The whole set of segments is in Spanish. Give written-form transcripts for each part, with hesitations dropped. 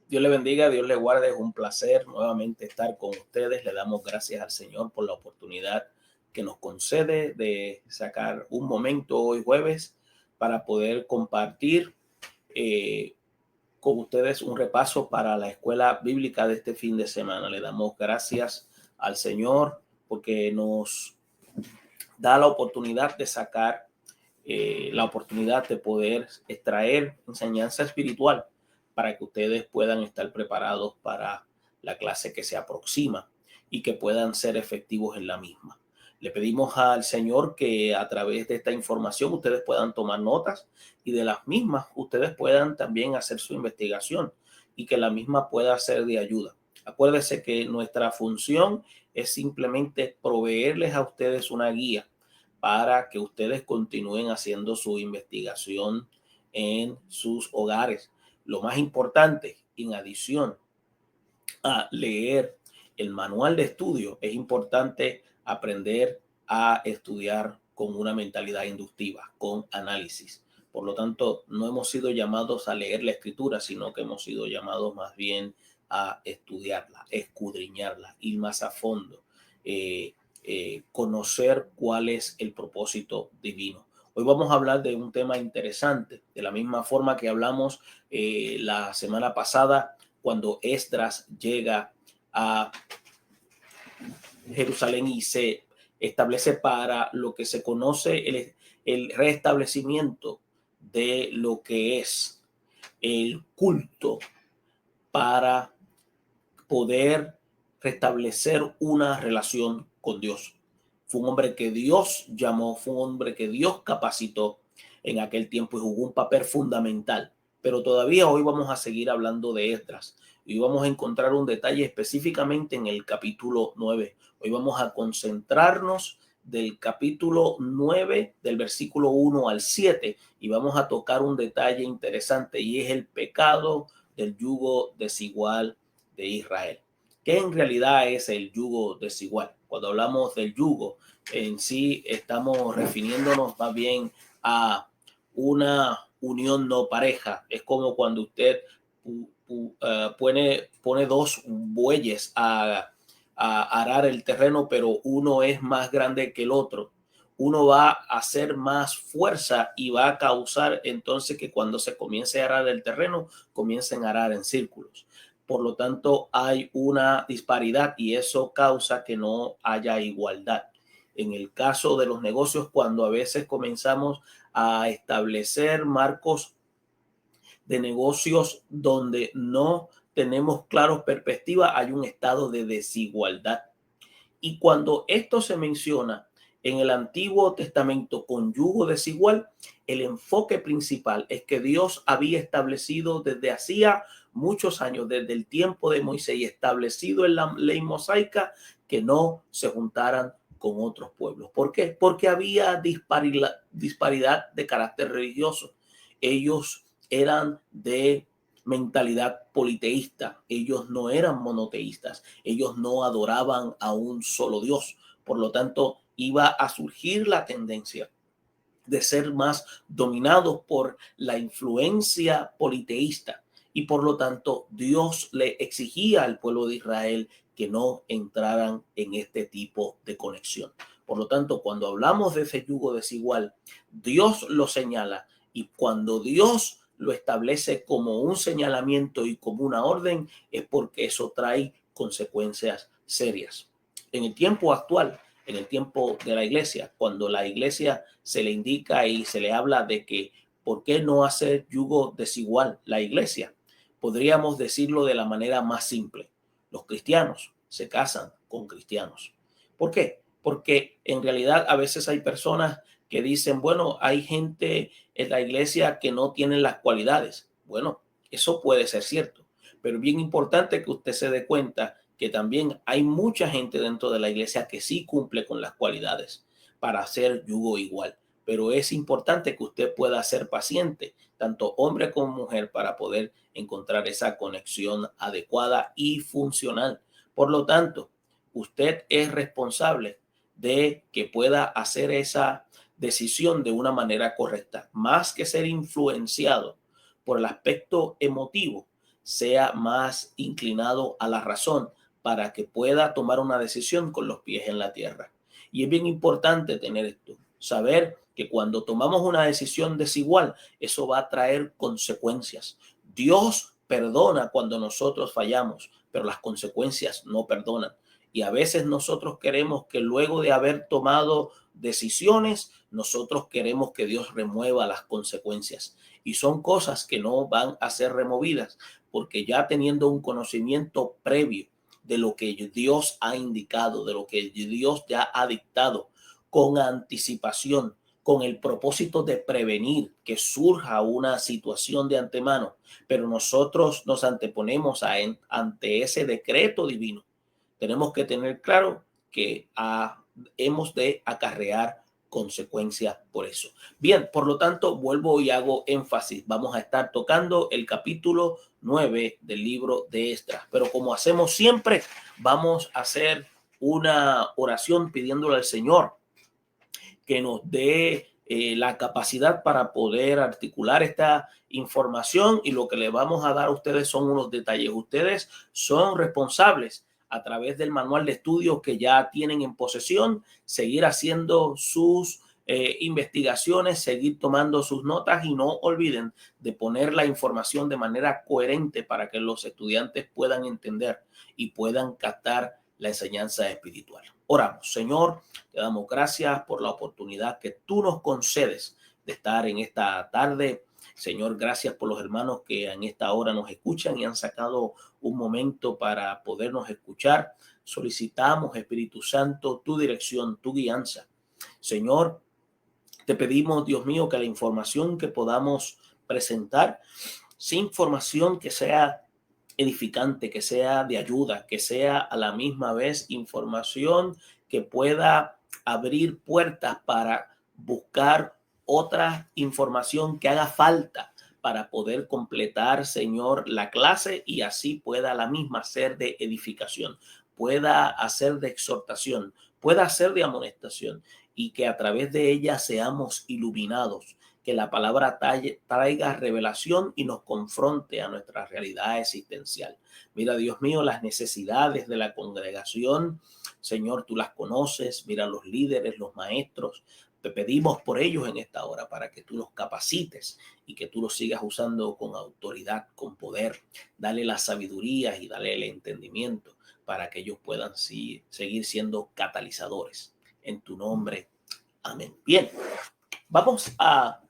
Dios le bendiga, Dios le guarde. Es un placer nuevamente estar con ustedes. Le damos gracias al Señor por la oportunidad que nos concede de sacar un momento hoy jueves para poder compartir eh, con ustedes un repaso para la escuela bíblica de este fin de semana. Le damos gracias al Señor porque nos da la oportunidad de sacar la oportunidad de poder extraer enseñanza espiritual para que ustedes puedan estar preparados para la clase que se aproxima y que puedan ser efectivos en la misma. Le pedimos al Señor que a través de esta información ustedes puedan tomar notas y de las mismas ustedes puedan también hacer su investigación y que la misma pueda ser de ayuda. Acuérdense que nuestra función es simplemente proveerles a ustedes una guía para que ustedes continúen haciendo su investigación en sus hogares. Lo más importante, en adición a leer el manual de estudio, es importante aprender a estudiar con una mentalidad inductiva, con análisis. Por lo tanto, no hemos sido llamados a leer la escritura, sino que hemos sido llamados más bien a estudiarla, escudriñarla, ir más a fondo, conocer cuál es el propósito divino. Hoy vamos a hablar de un tema interesante, de la misma forma que hablamos la semana pasada cuando Esdras llega a Jerusalén y se establece para lo que se conoce el restablecimiento de lo que es el culto para poder restablecer una relación con Dios. Fue un hombre que Dios llamó, fue un hombre que Dios capacitó en aquel tiempo y jugó un papel fundamental. Pero todavía hoy vamos a seguir hablando de Esdras y vamos a encontrar un detalle específicamente en el capítulo 9. Hoy vamos a concentrarnos del capítulo 9, del versículo 1 al 7, y vamos a tocar un detalle interesante y es el pecado del yugo desigual de Israel. ¿Qué en realidad es el yugo desigual? Cuando hablamos del yugo, en sí estamos refiriéndonos más bien a una unión no pareja. Es como cuando usted pone dos bueyes a arar el terreno, pero uno es más grande que el otro. Uno va a hacer más fuerza y va a causar entonces que cuando se comience a arar el terreno, comiencen a arar en círculos. Por lo tanto, hay una disparidad y eso causa que no haya igualdad. En el caso de los negocios, cuando a veces comenzamos a establecer marcos de negocios donde no tenemos claros perspectivas, hay un estado de desigualdad. Y cuando esto se menciona en el Antiguo Testamento con yugo desigual, el enfoque principal es que Dios había establecido desde hacía muchos años, desde el tiempo de Moisés, y establecido en la ley mosaica, que no se juntaran con otros pueblos. ¿Por qué? Porque había disparidad de carácter religioso. Ellos eran de mentalidad politeísta, ellos no eran monoteístas, ellos no adoraban a un solo Dios. Por lo tanto, iba a surgir la tendencia de ser más dominados por la influencia politeísta y por lo tanto Dios le exigía al pueblo de Israel que no entraran en este tipo de conexión. Por lo tanto, cuando hablamos de ese yugo desigual, Dios lo señala, y cuando Dios lo establece como un señalamiento y como una orden, es porque eso trae consecuencias serias. En el tiempo actual, en el tiempo de la iglesia, cuando la iglesia se le indica y se le habla de que por qué no hacer yugo desigual la iglesia, podríamos decirlo de la manera más simple: los cristianos se casan con cristianos. ¿Por qué? Porque en realidad a veces hay personas que dicen, bueno, hay gente en la iglesia que no tienen las cualidades. Bueno, eso puede ser cierto, pero es bien importante que usted se dé cuenta que también hay mucha gente dentro de la iglesia que sí cumple con las cualidades para hacer yugo igual. Pero es importante que usted pueda ser paciente, tanto hombre como mujer, para poder encontrar esa conexión adecuada y funcional. Por lo tanto, usted es responsable de que pueda hacer esa decisión de una manera correcta, más que ser influenciado por el aspecto emotivo. sea más inclinado a la razón para que pueda tomar una decisión con los pies en la tierra. Y es bien importante tener esto, saber que cuando tomamos una decisión desigual, eso va a traer consecuencias. Dios perdona cuando nosotros fallamos, pero las consecuencias no perdonan. Y a veces nosotros queremos que luego de haber tomado decisiones, nosotros queremos que Dios remueva las consecuencias. Y son cosas que no van a ser removidas, porque ya teniendo un conocimiento previo de lo que Dios ha indicado, de lo que Dios ya ha dictado, con anticipación, con el propósito de prevenir que surja una situación de antemano, pero nosotros nos anteponemos ante ese decreto divino. Tenemos que tener claro que hemos de acarrear consecuencias por eso. Bien, por lo tanto, vuelvo y hago énfasis. Vamos a estar tocando el capítulo 9 del libro de Esdras, pero como hacemos siempre, vamos a hacer una oración pidiéndole al Señor que nos dé la capacidad para poder articular esta información, y lo que le vamos a dar a ustedes son unos detalles. Ustedes son responsables a través del manual de estudios que ya tienen en posesión, seguir haciendo sus investigaciones, seguir tomando sus notas, y no olviden de poner la información de manera coherente para que los estudiantes puedan entender y puedan captar la enseñanza espiritual. Oramos. Señor, te damos gracias por la oportunidad que tú nos concedes de estar en esta tarde. Señor, gracias por los hermanos que en esta hora nos escuchan y han sacado un momento para podernos escuchar. Solicitamos, Espíritu Santo, tu dirección, tu guianza. Señor, te pedimos, Dios mío, que la información que podamos presentar sea información que sea edificante, que sea de ayuda, que sea a la misma vez información que pueda abrir puertas para buscar otra información que haga falta para poder completar, Señor, la clase, y así pueda la misma ser de edificación, pueda hacer de exhortación, pueda hacer de amonestación, y que a través de ella seamos iluminados, que la palabra traiga revelación y nos confronte a nuestra realidad existencial. Mira, Dios mío, las necesidades de la congregación, Señor, tú las conoces. Mira los líderes, los maestros. Te pedimos por ellos en esta hora para que tú los capacites y que tú los sigas usando con autoridad, con poder. Dale la sabiduría y dale el entendimiento para que ellos puedan seguir siendo catalizadores. En tu nombre, amén. Bien, vamos a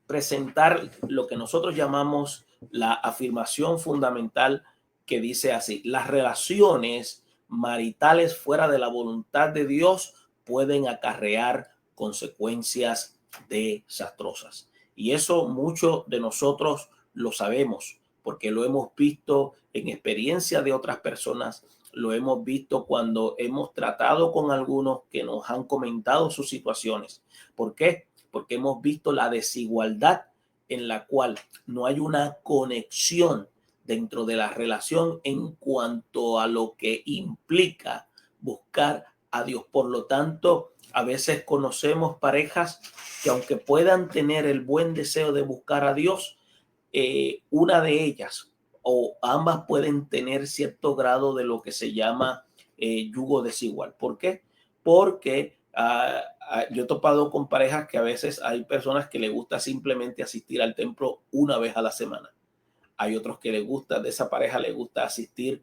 presentar lo que nosotros llamamos la afirmación fundamental, que dice así: las relaciones maritales fuera de la voluntad de Dios pueden acarrear consecuencias desastrosas. Y eso muchos de nosotros lo sabemos, porque lo hemos visto en experiencia de otras personas, lo hemos visto cuando hemos tratado con algunos que nos han comentado sus situaciones. ¿Por qué? Porque hemos visto la desigualdad en la cual no hay una conexión dentro de la relación en cuanto a lo que implica buscar a Dios. Por lo tanto, a veces conocemos parejas que, aunque puedan tener el buen deseo de buscar a Dios, una de ellas o ambas pueden tener cierto grado de lo que se llama yugo desigual. ¿Por qué? Porque yo he topado con parejas que a veces hay personas que les gusta simplemente asistir al templo una vez a la semana. Hay otros que les gusta, de esa pareja les gusta asistir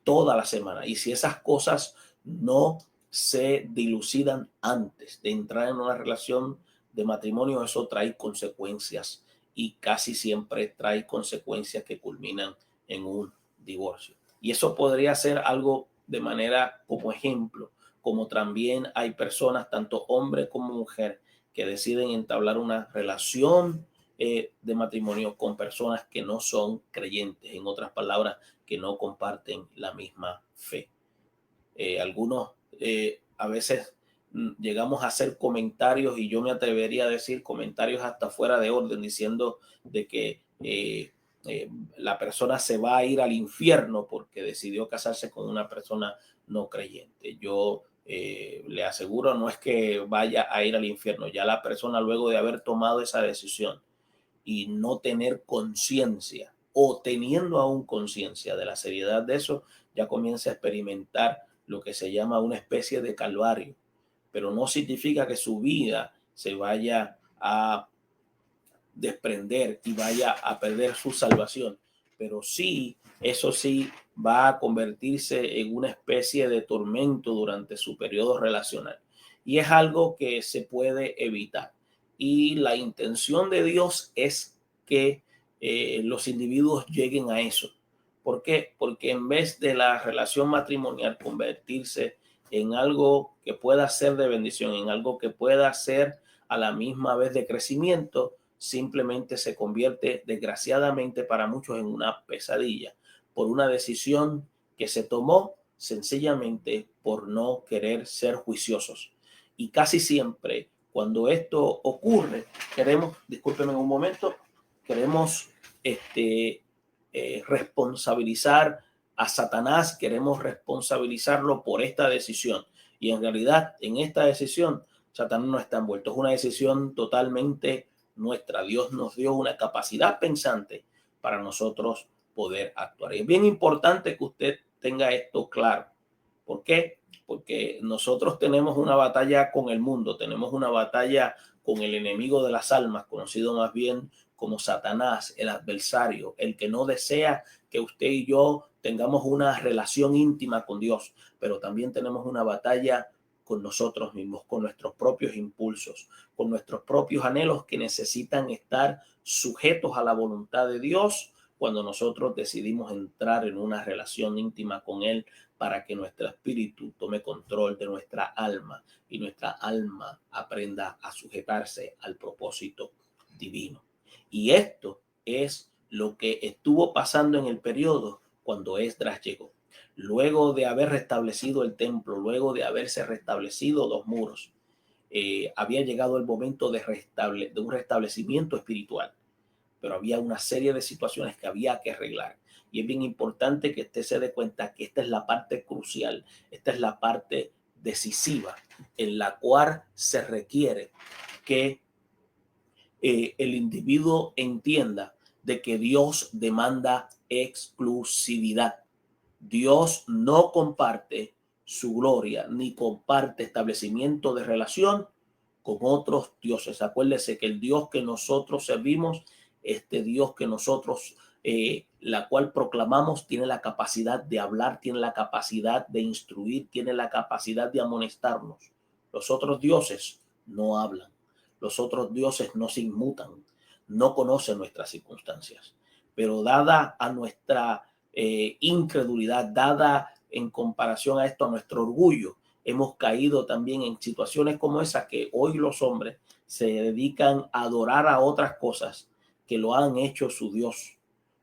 toda la semana. Y si esas cosas no se dilucidan antes de entrar en una relación de matrimonio, eso trae consecuencias, y casi siempre trae consecuencias que culminan en un divorcio. Y eso podría ser algo de manera como ejemplo, como también hay personas, tanto hombre como mujer, que deciden entablar una relación de matrimonio con personas que no son creyentes, en otras palabras, que no comparten la misma fe. Algunos a veces llegamos a hacer comentarios, y yo me atrevería a decir comentarios hasta fuera de orden, diciendo de que la persona se va a ir al infierno porque decidió casarse con una persona no creyente. Yo le aseguro, no es que vaya a ir al infierno, ya la persona, luego de haber tomado esa decisión y no tener conciencia o teniendo aún conciencia de la seriedad de eso, ya comienza a experimentar lo que se llama una especie de calvario. Pero no significa que su vida se vaya a desprender y vaya a perder su salvación. Pero sí, eso sí, va a convertirse en una especie de tormento durante su periodo relacional. Y es algo que se puede evitar. Y la intención de Dios es que los individuos lleguen a eso. ¿Por qué? Porque en vez de la relación matrimonial convertirse en algo que pueda ser de bendición, en algo que pueda ser a la misma vez de crecimiento, simplemente se convierte, desgraciadamente para muchos, en una pesadilla por una decisión que se tomó sencillamente por no querer ser juiciosos. Y casi siempre cuando esto ocurre, discúlpenme un momento, queremos responsabilizar a Satanás, queremos responsabilizarlo por esta decisión. Y en realidad, en esta decisión, Satanás no está envuelto. Es una decisión totalmente nuestra. Dios nos dio una capacidad pensante para nosotros poder actuar. Y es bien importante que usted tenga esto claro. ¿Por qué? Porque nosotros tenemos una batalla con el mundo, tenemos una batalla con el enemigo de las almas, conocido más bien como Satanás, el adversario, el que no desea que usted y yo tengamos una relación íntima con Dios, pero también tenemos una batalla con nosotros mismos, con nuestros propios impulsos, con nuestros propios anhelos que necesitan estar sujetos a la voluntad de Dios cuando nosotros decidimos entrar en una relación íntima con Él para que nuestro espíritu tome control de nuestra alma y nuestra alma aprenda a sujetarse al propósito divino. Y esto es lo que estuvo pasando en el periodo cuando Esdras llegó. Luego de haber restablecido el templo, luego de haberse restablecido los muros, había llegado el momento de un restablecimiento espiritual, pero había una serie de situaciones que había que arreglar. Y es bien importante que usted se dé cuenta que esta es la parte crucial, esta es la parte decisiva en la cual se requiere que el individuo entienda de que Dios demanda exclusividad. Dios no comparte su gloria ni comparte establecimiento de relación con otros dioses. Acuérdese que el Dios que nosotros servimos, este Dios que nosotros, la cual proclamamos, tiene la capacidad de hablar, tiene la capacidad de instruir, tiene la capacidad de amonestarnos. Los otros dioses no hablan. Los otros dioses no se inmutan, no conocen nuestras circunstancias. Pero dada a nuestra incredulidad, dada en comparación a esto, a nuestro orgullo, hemos caído también en situaciones como esa que hoy los hombres se dedican a adorar a otras cosas que lo han hecho su Dios,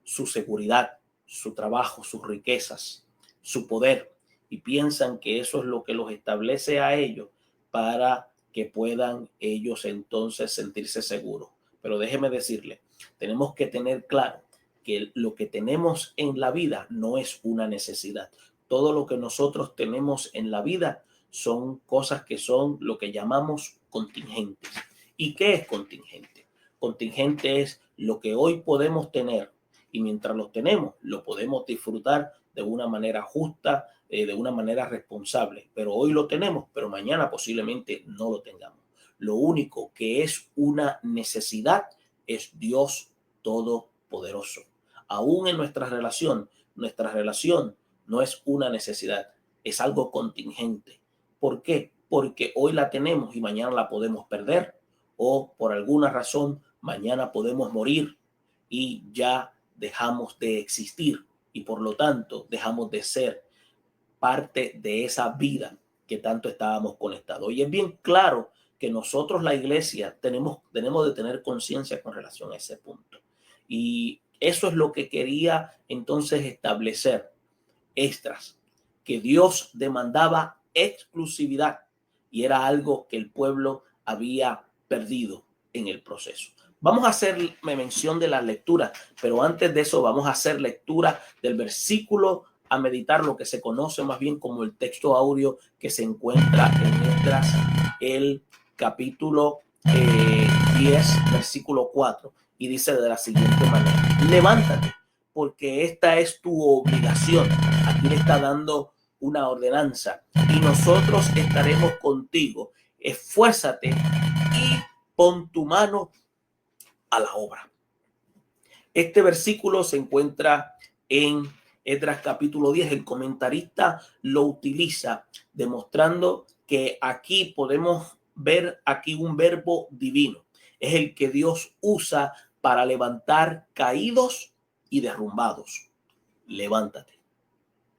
su seguridad, su trabajo, sus riquezas, su poder, y piensan que eso es lo que los establece a ellos para que puedan ellos entonces sentirse seguros. Pero déjeme decirle, tenemos que tener claro que lo que tenemos en la vida no es una necesidad. Todo lo que nosotros tenemos en la vida son cosas que son lo que llamamos contingentes. ¿Y qué es contingente? Contingente es lo que hoy podemos tener y mientras lo tenemos, lo podemos disfrutar de una manera justa, de una manera responsable. Pero hoy lo tenemos, pero mañana posiblemente no lo tengamos. Lo único que es una necesidad es Dios Todopoderoso. Aún en nuestra relación no es una necesidad, es algo contingente. ¿Por qué? Porque hoy la tenemos y mañana la podemos perder, o por alguna razón mañana podemos morir y ya dejamos de existir y por lo tanto dejamos de ser parte de esa vida que tanto estábamos conectados. Y es bien claro que nosotros, la iglesia, tenemos de tener conciencia con relación a ese punto. Y eso es lo que quería entonces establecer Esdras, que Dios demandaba exclusividad y era algo que el pueblo había perdido en el proceso. Vamos a hacer mención de la lectura, pero antes de eso vamos a hacer lectura del versículo a meditar, lo que se conoce más bien como el texto áureo que se encuentra en Esdras, el capítulo 10, versículo 4, y dice de la siguiente manera: levántate, porque esta es tu obligación. Aquí le está dando una ordenanza. Y nosotros estaremos contigo. Esfuérzate y pon tu mano a la obra. Este versículo se encuentra en Esdras capítulo 10. El comentarista lo utiliza demostrando que aquí podemos ver aquí un verbo divino. Es el que Dios usa para levantar caídos y derrumbados. Levántate.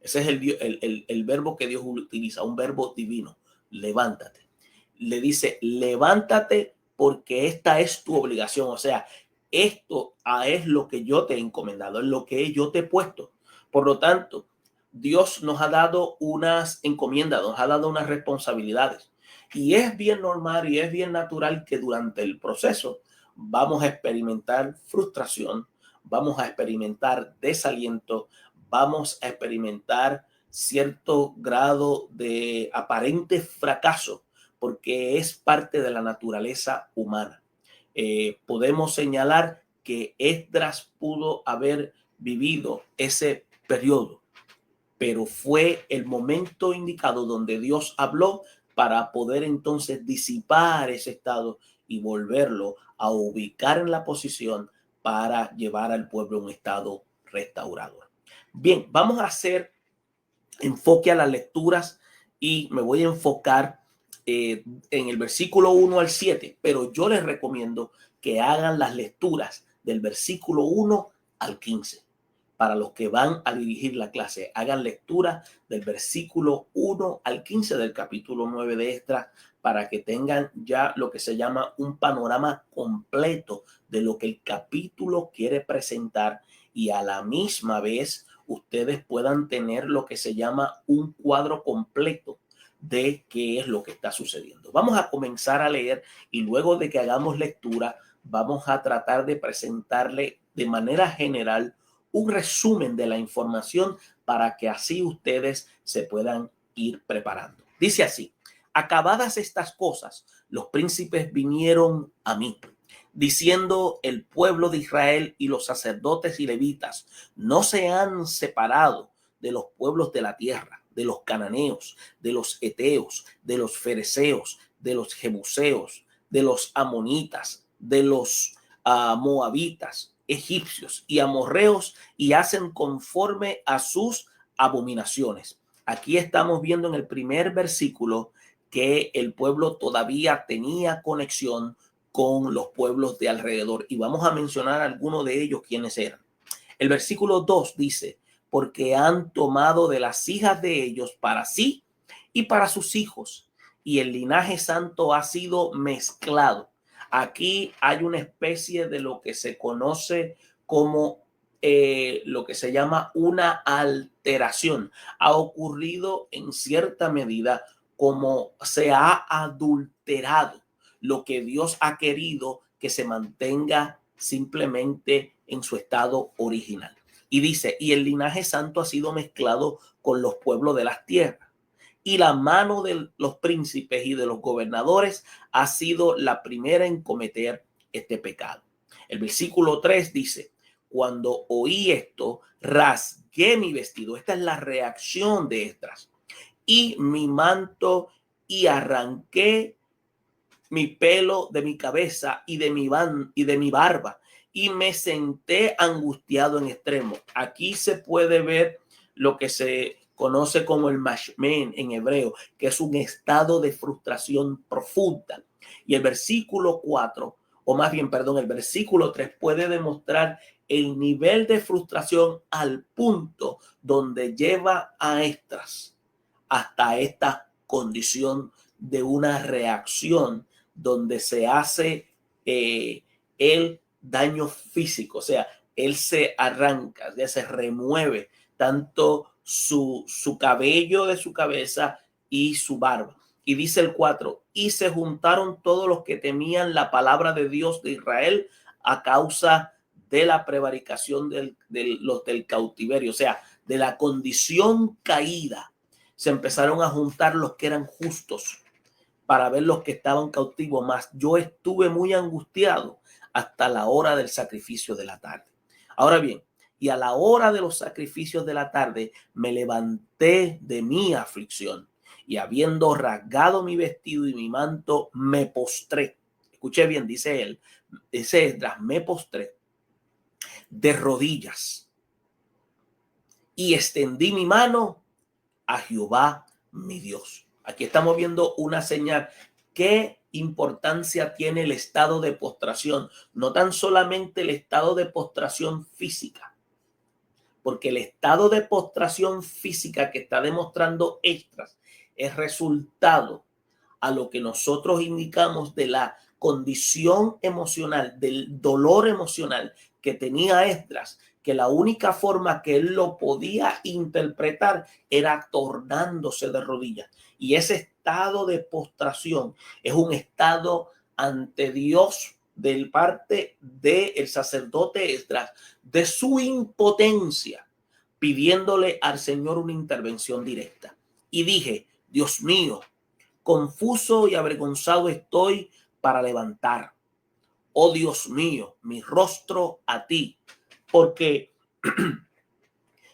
Ese es el verbo que Dios utiliza, un verbo divino. Levántate. Le dice, levántate porque esta es tu obligación. O sea, esto es lo que yo te he encomendado, es lo que yo te he puesto. Por lo tanto, Dios nos ha dado unas encomiendas, nos ha dado unas responsabilidades. Y es bien normal y es bien natural que durante el proceso vamos a experimentar frustración, vamos a experimentar desaliento, vamos a experimentar cierto grado de aparente fracaso, porque es parte de la naturaleza humana. Podemos señalar que Esdras pudo haber vivido ese periodo, pero fue el momento indicado donde Dios habló para poder entonces disipar ese estado y volverlo a ubicar en la posición para llevar al pueblo a un estado restaurador. Bien, vamos a hacer enfoque a las lecturas y me voy a enfocar en el versículo 1 al 7, pero yo les recomiendo que hagan las lecturas del versículo 1 al 15. Para los que van a dirigir la clase, hagan lectura del versículo 1 al 15 del capítulo 9 de Esdras para que tengan ya lo que se llama un panorama completo de lo que el capítulo quiere presentar y a la misma vez ustedes puedan tener lo que se llama un cuadro completo de qué es lo que está sucediendo. Vamos a comenzar a leer y luego de que hagamos lectura, vamos a tratar de presentarle de manera general un resumen de la información para que así ustedes se puedan ir preparando. Dice así: acabadas estas cosas, los príncipes vinieron a mí, diciendo, el pueblo de Israel y los sacerdotes y levitas no se han separado de los pueblos de la tierra, de los cananeos, de los heteos, de los fereceos, de los jebuseos, de los amonitas, de los moabitas, egipcios y amorreos, y hacen conforme a sus abominaciones. Aquí estamos viendo en el primer versículo que el pueblo todavía tenía conexión con los pueblos de alrededor, y vamos a mencionar algunos de ellos quiénes eran. El versículo 2 dice, porque han tomado de las hijas de ellos para sí y para sus hijos, y el linaje santo ha sido mezclado. Aquí hay una especie de lo que se conoce como lo que se llama una alteración. Ha ocurrido en cierta medida como se ha adulterado lo que Dios ha querido que se mantenga simplemente en su estado original. Y dice, y el linaje santo ha sido mezclado con los pueblos de las tierras. Y la mano de los príncipes y de los gobernadores ha sido la primera en cometer este pecado. El versículo 3 dice, cuando oí esto, rasgué mi vestido. Esta es la reacción de Esdras. Y mi manto, y arranqué mi pelo de mi cabeza y de mi barba, y me senté angustiado en extremo. Aquí se puede ver lo que se conoce como el mashmen en hebreo, que es un estado de frustración profunda. Y el versículo 4, o más bien, perdón, el versículo 3 puede demostrar el nivel de frustración al punto donde lleva a Esdras hasta esta condición de una reacción donde se hace el daño físico, o sea, él se arranca, ya se remueve tanto su cabello de su cabeza y su barba. Y dice el 4, y se juntaron todos los que temían la palabra de Dios de Israel a causa de la prevaricación del cautiverio, o sea, de la condición caída. Se empezaron a juntar los que eran justos para ver los que estaban cautivos, más yo estuve muy angustiado hasta la hora del sacrificio de la tarde. Ahora bien, y a la hora de los sacrificios de la tarde me levanté de mi aflicción y habiendo rasgado mi vestido y mi manto, me postré. Escuche bien, dice él, dice Esdras, me postré de rodillas y extendí mi mano a Jehová mi Dios. Aquí estamos viendo una señal. ¿Qué importancia tiene el estado de postración? No tan solamente el estado de postración física, porque el estado de postración física que está demostrando Esdras es resultado a lo que nosotros indicamos de la condición emocional, del dolor emocional que tenía Esdras, que la única forma que él lo podía interpretar era tornándose de rodillas. Y ese estado de postración es un estado ante Dios del parte del sacerdote Esdras, de su impotencia, pidiéndole al Señor una intervención directa. Y dije, Dios mío, confuso y avergonzado estoy para levantar, oh Dios mío, mi rostro a ti, porque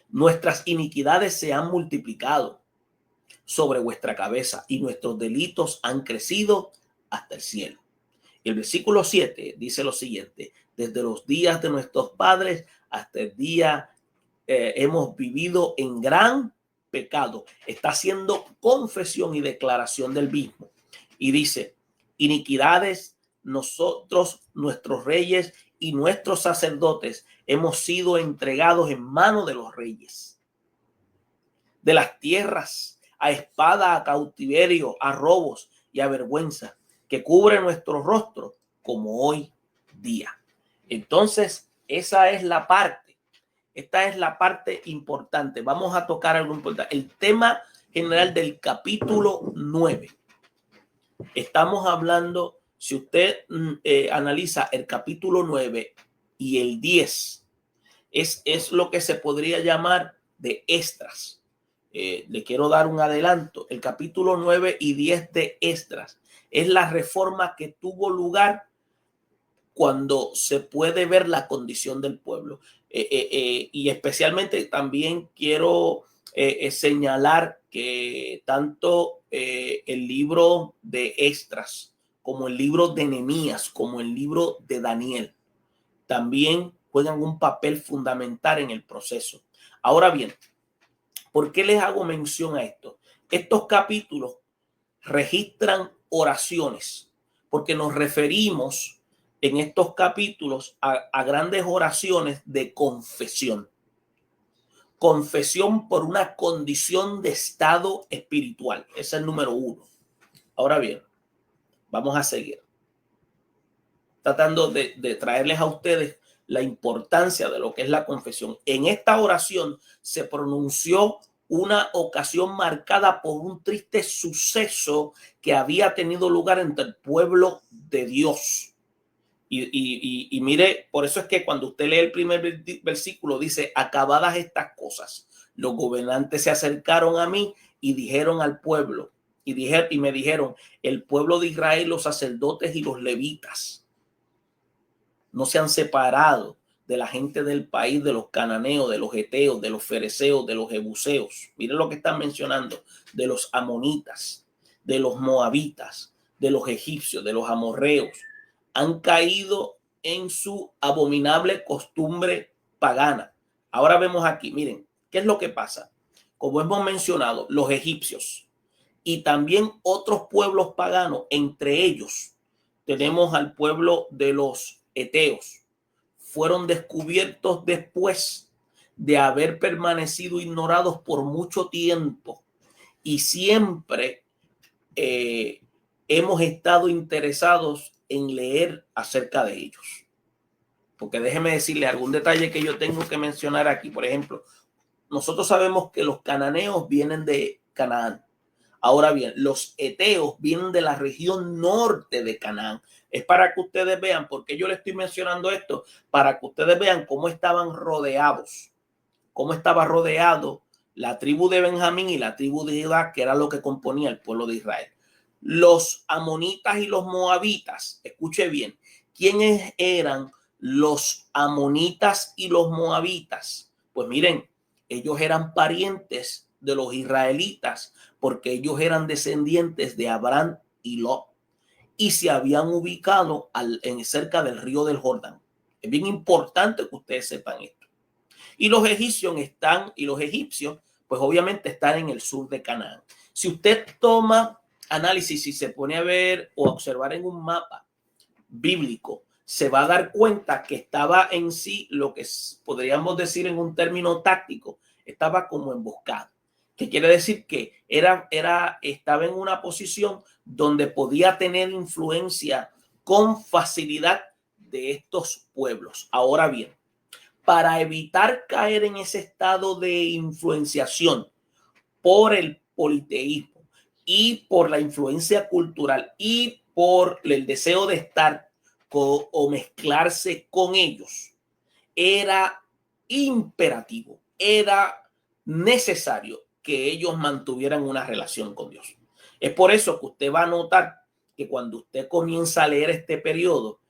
nuestras iniquidades se han multiplicado sobre vuestra cabeza y nuestros delitos han crecido hasta el cielo. El versículo 7 dice lo siguiente: desde los días de nuestros padres hasta el día hemos vivido en gran pecado. Está haciendo confesión y declaración del mismo. Y dice, iniquidades, nosotros, nuestros reyes y nuestros sacerdotes hemos sido entregados en manos de los reyes de las tierras, a espada, a cautiverio, a robos y a vergüenza, que cubre nuestro rostro como hoy día. Entonces, esa es la parte. Esta es la parte importante. Vamos a tocar algo importante. El tema general del capítulo 9. Estamos hablando, si usted analiza el capítulo 9 y el 10, es lo que se podría llamar de Esdras. Le quiero dar un adelanto. El capítulo 9 y 10 de Esdras es la reforma que tuvo lugar cuando se puede ver la condición del pueblo. Y especialmente también quiero señalar que tanto el libro de Esdras como el libro de Nehemías, como el libro de Daniel, también juegan un papel fundamental en el proceso. Ahora bien, ¿por qué les hago mención a esto? Estos capítulos registran oraciones, porque nos referimos en estos capítulos a grandes oraciones de confesión. Confesión por una condición de estado espiritual. Ese es el número 1. Ahora bien, vamos a seguir tratando de traerles a ustedes la importancia de lo que es la confesión. En esta oración se pronunció una ocasión marcada por un triste suceso que había tenido lugar entre el pueblo de Dios. Y mire, por eso es que cuando usted lee el primer versículo dice, acabadas estas cosas, los gobernantes se acercaron a mí y dijeron al pueblo, y me dijeron, el pueblo de Israel, los sacerdotes y los levitas no se han separado de la gente del país, de los cananeos, de los heteos, de los fereceos, de los jebuseos. Miren lo que están mencionando, de los amonitas, de los moabitas, de los egipcios, de los amorreos. Han caído en su abominable costumbre pagana. Ahora vemos aquí, miren, ¿qué es lo que pasa? Como hemos mencionado, los egipcios y también otros pueblos paganos, entre ellos tenemos al pueblo de los heteos, fueron descubiertos después de haber permanecido ignorados por mucho tiempo y siempre hemos estado interesados en leer acerca de ellos. Porque déjeme decirle algún detalle que yo tengo que mencionar aquí. Por ejemplo, nosotros sabemos que los cananeos vienen de Canaán. Ahora bien, los heteos vienen de la región norte de Canaán. Es para que ustedes vean, porque yo les estoy mencionando esto, para que ustedes vean cómo estaban rodeados, cómo estaba rodeado la tribu de Benjamín y la tribu de Judá, que era lo que componía el pueblo de Israel. Los amonitas y los moabitas, escuche bien, ¿quiénes eran los amonitas y los moabitas. Pues miren, ellos eran parientes de los israelitas porque ellos eran descendientes de Abraham y Lot y se habían ubicado cerca del río del Jordán. Es bien importante que ustedes sepan esto. Y los egipcios, pues obviamente están en el sur de Canaán. Si usted toma análisis y se pone a ver o a observar en un mapa bíblico, se va a dar cuenta que estaba en sí lo que podríamos decir en un término táctico, estaba como emboscado. Que quiere decir que estaba en una posición donde podía tener influencia con facilidad de estos pueblos. Ahora bien, para evitar caer en ese estado de influenciación por el politeísmo y por la influencia cultural y por el deseo de estar o mezclarse con ellos, era imperativo, era necesario que ellos mantuvieran una relación con Dios. Es por eso que usted va a notar que cuando usted comienza a leer este periodo,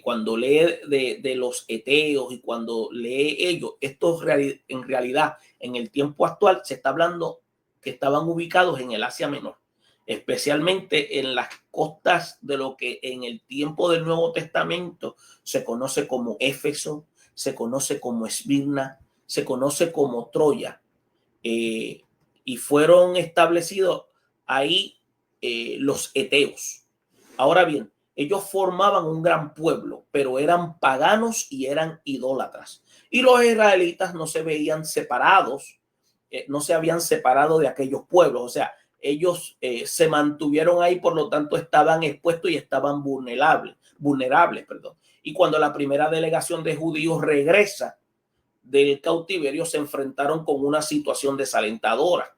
cuando lee de los eteos y cuando lee ellos, esto en realidad en el tiempo actual se está hablando que estaban ubicados en el Asia Menor, especialmente en las costas de lo que en el tiempo del Nuevo Testamento se conoce como Éfeso, se conoce como Esmirna, se conoce como Troya, y fueron establecidos ahí los eteos. Ahora bien, ellos formaban un gran pueblo, pero eran paganos y eran idólatras. Y los israelitas no se veían separados, no se habían separado de aquellos pueblos. O sea, ellos se mantuvieron ahí, por lo tanto estaban expuestos y estaban vulnerables. Y cuando la primera delegación de judíos regresa del cautiverio, se enfrentaron con una situación desalentadora.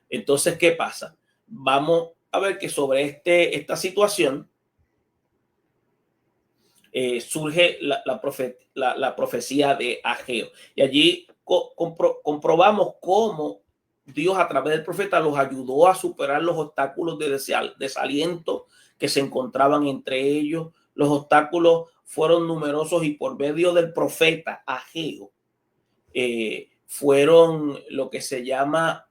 Entonces, ¿qué pasa? Vamos a ver que sobre esta situación surge la profecía de Ageo. Y allí comprobamos cómo Dios a través del profeta los ayudó a superar los obstáculos de desaliento que se encontraban entre ellos. Los obstáculos fueron numerosos y por medio del profeta Ageo fueron lo que se llama,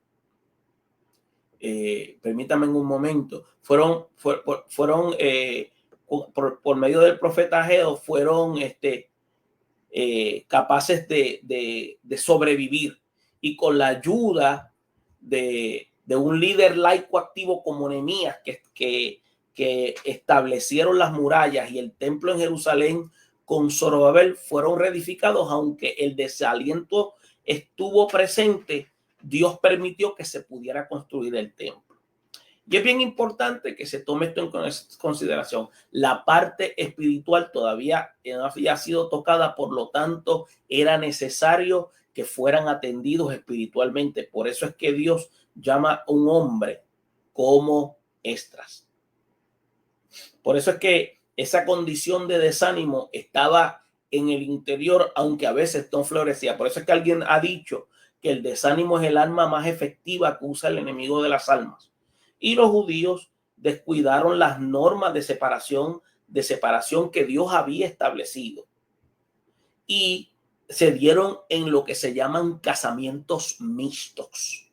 permítame un momento, fueron por medio del profeta Ageo fueron capaces de sobrevivir, y con la ayuda de un líder laico activo como Nehemías, que establecieron las murallas y el templo en Jerusalén con Zorobabel fueron reedificados, aunque el desaliento estuvo presente, Dios permitió que se pudiera construir el templo. Y es bien importante que se tome esto en consideración. La parte espiritual todavía no había sido tocada, por lo tanto, era necesario que fueran atendidos espiritualmente. Por eso es que Dios llama a un hombre como Esdras. Por eso es que esa condición de desánimo estaba en el interior, aunque a veces no florecía. Por eso es que alguien ha dicho que el desánimo es el arma más efectiva que usa el enemigo de las almas. Y los judíos descuidaron las normas de separación que Dios había establecido. Y se dieron en lo que se llaman casamientos mixtos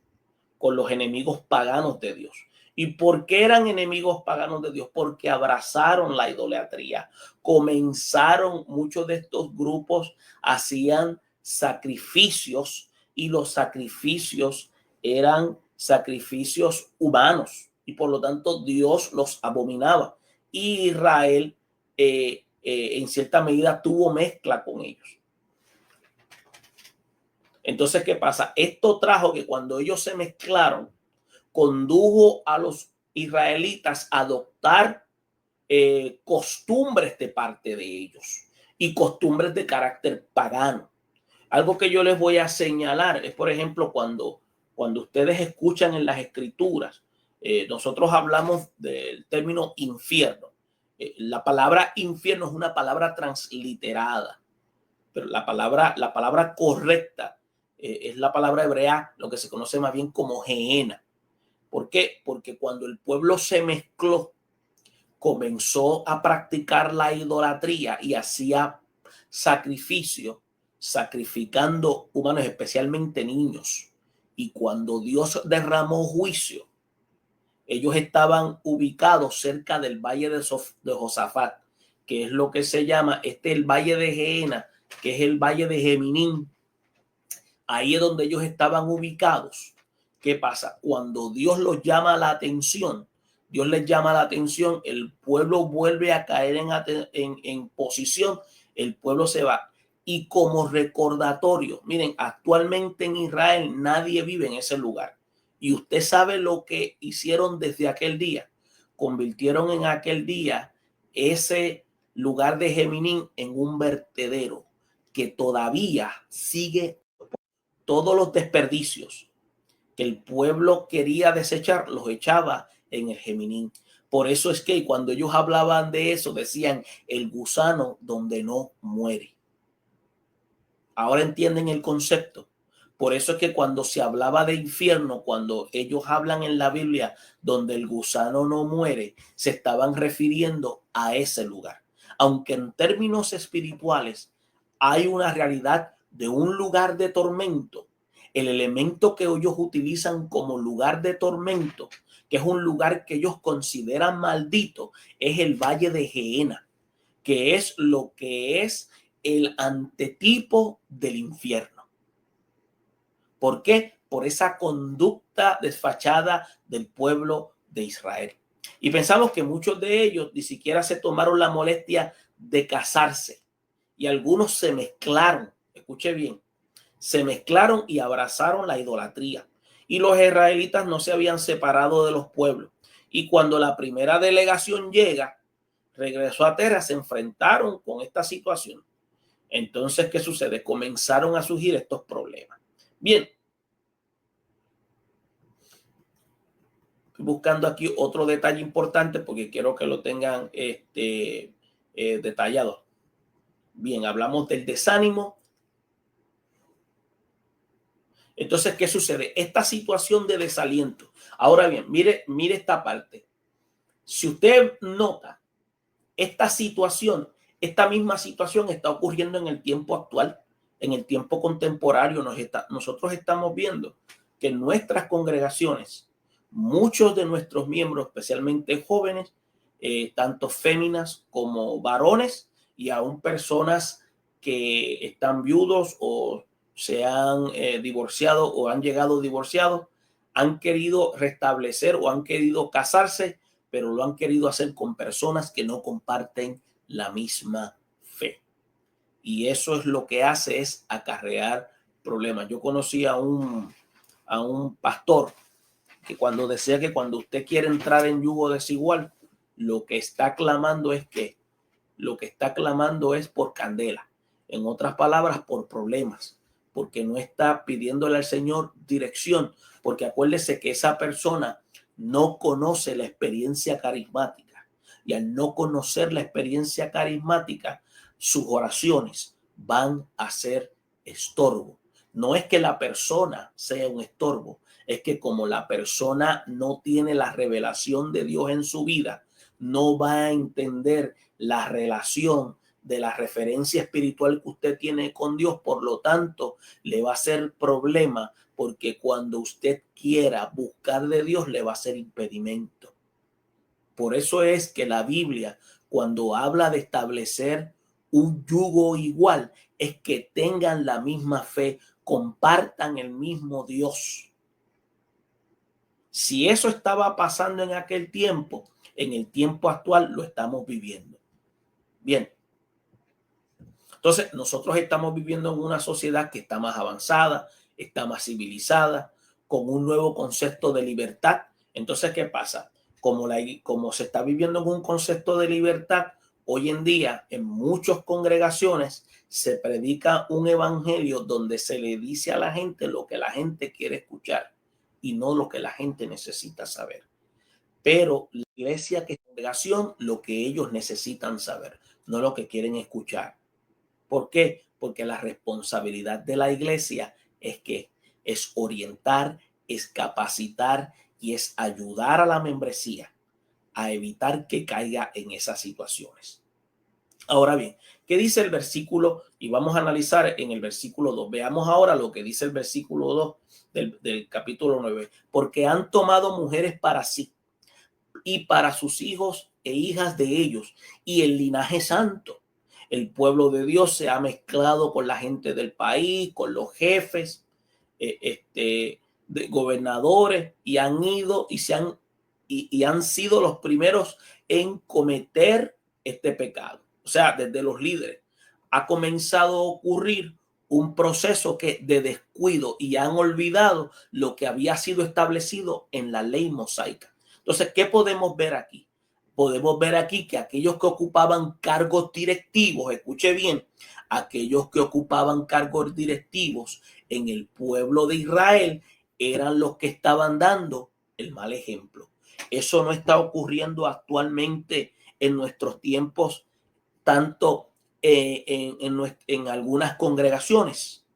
con los enemigos paganos de Dios. ¿Y por qué eran enemigos paganos de Dios? Porque abrazaron la idolatría. Comenzaron, muchos de estos grupos hacían sacrificios, y los sacrificios eran sacrificios humanos, y por lo tanto Dios los abominaba. Y Israel en cierta medida tuvo mezcla con ellos. Entonces, ¿qué pasa? Esto trajo que cuando ellos se mezclaron, condujo a los israelitas a adoptar costumbres de parte de ellos, y costumbres de carácter pagano. Algo que yo les voy a señalar es, por ejemplo, cuando ustedes escuchan en las escrituras, nosotros hablamos del término infierno. La palabra infierno es una palabra transliterada, pero la palabra correcta es la palabra hebrea, lo que se conoce más bien como Gehenna. ¿Por qué? Porque cuando el pueblo se mezcló comenzó a practicar la idolatría y hacía sacrificio, sacrificando humanos, especialmente niños. Y cuando Dios derramó juicio, ellos estaban ubicados cerca del valle de Josafat, que es lo que se llama el valle de Gehenna, que es el valle de Geminín. Ahí es donde ellos estaban ubicados. ¿Qué pasa? Cuando Dios los llama la atención, Dios les llama la atención, el pueblo vuelve a caer en posición, el pueblo se va. Y como recordatorio, miren, actualmente en Israel nadie vive en ese lugar. Y usted sabe lo que hicieron desde aquel día. Convirtieron en aquel día ese lugar de Geminín en un vertedero que todavía sigue todos los desperdicios que el pueblo quería desechar, los echaba en el Geminín. Por eso es que cuando ellos hablaban de eso, decían el gusano donde no muere. Ahora entienden el concepto. Por eso es que cuando se hablaba de infierno, cuando ellos hablan en la Biblia donde el gusano no muere, se estaban refiriendo a ese lugar. Aunque en términos espirituales hay una realidad de un lugar de tormento, el elemento que ellos utilizan como lugar de tormento, que es un lugar que ellos consideran maldito, es el valle de Gehenna, que es lo que es el antetipo del infierno. ¿Por qué? Por esa conducta desfachada del pueblo de Israel. Y pensamos que muchos de ellos ni siquiera se tomaron la molestia de casarse. Y algunos se mezclaron, escuche bien, se mezclaron y abrazaron la idolatría. Y los israelitas no se habían separado de los pueblos. Y cuando la primera delegación llega, regresó a tierra, se enfrentaron con esta situación. Entonces, ¿qué sucede? Comenzaron a surgir estos problemas. Bien. Estoy buscando aquí otro detalle importante porque quiero que lo tengan detallado. Bien, hablamos del desánimo. Entonces, ¿qué sucede? Esta situación de desaliento. Ahora bien, mire esta parte. Si usted nota, esta misma situación está ocurriendo en el tiempo actual, en el tiempo contemporáneo. Nosotros estamos viendo que en nuestras congregaciones, muchos de nuestros miembros, especialmente jóvenes, tanto féminas como varones, y aún personas que están viudos o se han divorciado o han llegado divorciados, han querido restablecer o han querido casarse, pero lo han querido hacer con personas que no comparten la misma fe. Y eso es lo que hace, es acarrear problemas. Yo conocí a un pastor que cuando decía que cuando usted quiere entrar en yugo desigual, lo que está clamando es por candela. En otras palabras, por problemas, porque no está pidiéndole al Señor dirección, porque acuérdese que esa persona no conoce la experiencia carismática, y al no conocer la experiencia carismática, sus oraciones van a ser estorbo. No es que la persona sea un estorbo, es que como la persona no tiene la revelación de Dios en su vida, no va a entender la relación de la referencia espiritual que usted tiene con Dios. Por lo tanto, le va a ser problema, porque cuando usted quiera buscar de Dios, le va a ser impedimento. Por eso es que la Biblia, cuando habla de establecer un yugo igual, es que tengan la misma fe, compartan el mismo Dios. Si eso estaba pasando en aquel tiempo, en el tiempo actual lo estamos viviendo. Bien. Entonces, nosotros estamos viviendo en una sociedad que está más avanzada, está más civilizada, con un nuevo concepto de libertad. Entonces, ¿qué pasa? Como se está viviendo en un concepto de libertad, hoy en día en muchas congregaciones se predica un evangelio donde se le dice a la gente lo que la gente quiere escuchar y no lo que la gente necesita saber. Pero la iglesia que es congregación, lo que ellos necesitan saber, no lo que quieren escuchar. ¿Por qué? Porque la responsabilidad de la iglesia es orientar, es capacitar y es ayudar a la membresía a evitar que caiga en esas situaciones. Ahora bien, ¿qué dice el versículo? Y vamos a analizar en el versículo 2. Veamos ahora lo que dice el versículo 2 del capítulo 9. Porque han tomado mujeres para sí y para sus hijos e hijas de ellos y el linaje santo. El pueblo de Dios se ha mezclado con la gente del país, con los jefes, de gobernadores, y han ido y han sido los primeros en cometer este pecado. O sea, desde los líderes ha comenzado a ocurrir un proceso de descuido y han olvidado lo que había sido establecido en la ley mosaica. Entonces, ¿qué podemos ver aquí? Podemos ver aquí que aquellos que ocupaban cargos directivos, escuche bien, aquellos que ocupaban cargos directivos en el pueblo de Israel eran los que estaban dando el mal ejemplo. Eso no está ocurriendo actualmente en nuestros tiempos, tanto en algunas congregaciones.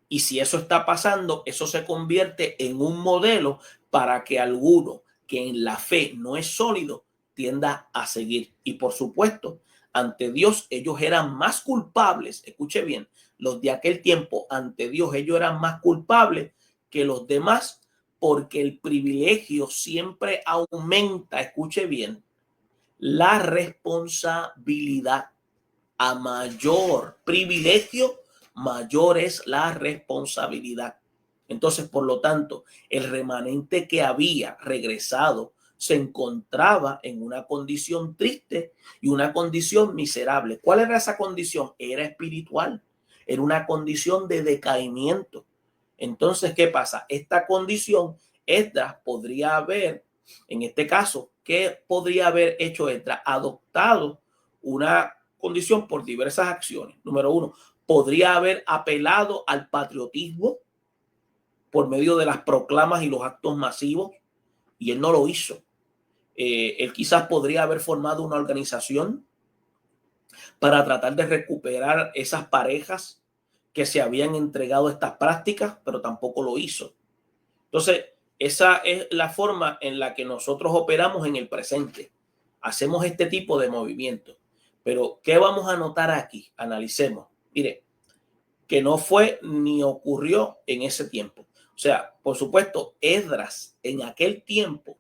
Y si eso está pasando, eso se convierte en un modelo para que alguno que en la fe no es sólido tienda a seguir. Y por supuesto, ante Dios ellos eran más culpables. Escuche bien, los de aquel tiempo, ante Dios ellos eran más culpables que los demás, porque el privilegio siempre aumenta, escuche bien, la responsabilidad. A mayor privilegio, mayor es la responsabilidad. Entonces, por lo tanto, el remanente que había regresado se encontraba en una condición triste y una condición miserable. ¿Cuál era esa condición? Era espiritual, era una condición de decaimiento. Entonces, ¿qué pasa? Esta condición, Esdras podría haber, en este caso, ¿qué podría haber hecho Esdras? Adoptado una condición por diversas acciones. Número uno, podría haber apelado al patriotismo por medio de las proclamas y los actos masivos, y él no lo hizo. Él quizás podría haber formado una organización para tratar de recuperar esas parejas que se habían entregado a estas prácticas, pero tampoco lo hizo. Entonces, esa es la forma en la que nosotros operamos en el presente. Hacemos este tipo de movimientos. Pero, ¿qué vamos a notar aquí? Analicemos. Mire, que no fue ni ocurrió en ese tiempo. O sea, por supuesto, Esdras en aquel tiempo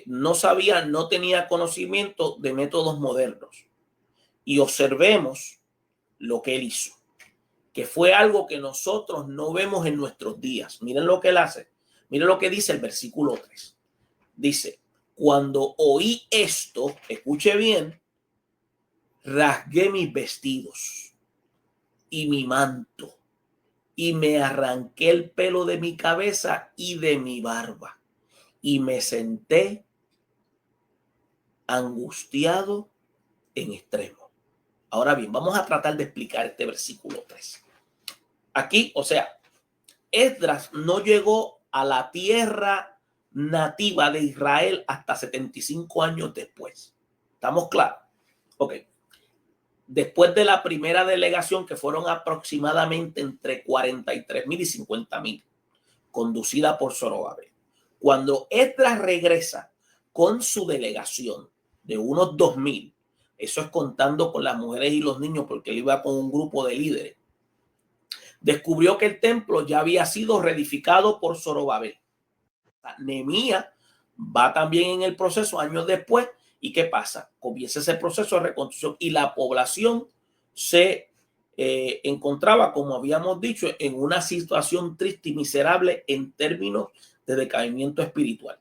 no sabía, no tenía conocimiento de métodos modernos. Y observemos lo que él hizo, que fue algo que nosotros no vemos en nuestros días. Miren lo que él hace. Miren lo que dice el versículo 3. Dice, cuando oí esto, escuche bien, rasgué mis vestidos y mi manto y me arranqué el pelo de mi cabeza y de mi barba y me senté angustiado en extremo. Ahora bien, vamos a tratar de explicar este versículo 3. Aquí, o sea, Esdras no llegó a la tierra nativa de Israel hasta 75 años después. ¿Estamos claros? Ok. Después de la primera delegación, que fueron aproximadamente entre 43,000 y 50,000, conducida por Zorobabel. Cuando Esdras regresa con su delegación de unos 2,000, eso es contando con las mujeres y los niños, porque él iba con un grupo de líderes, descubrió que el templo ya había sido reedificado por Zorobabel. Nehemías va también en el proceso años después. ¿Y qué pasa? Comienza ese proceso de reconstrucción y la población se encontraba, como habíamos dicho, en una situación triste y miserable en términos de decaimiento espiritual.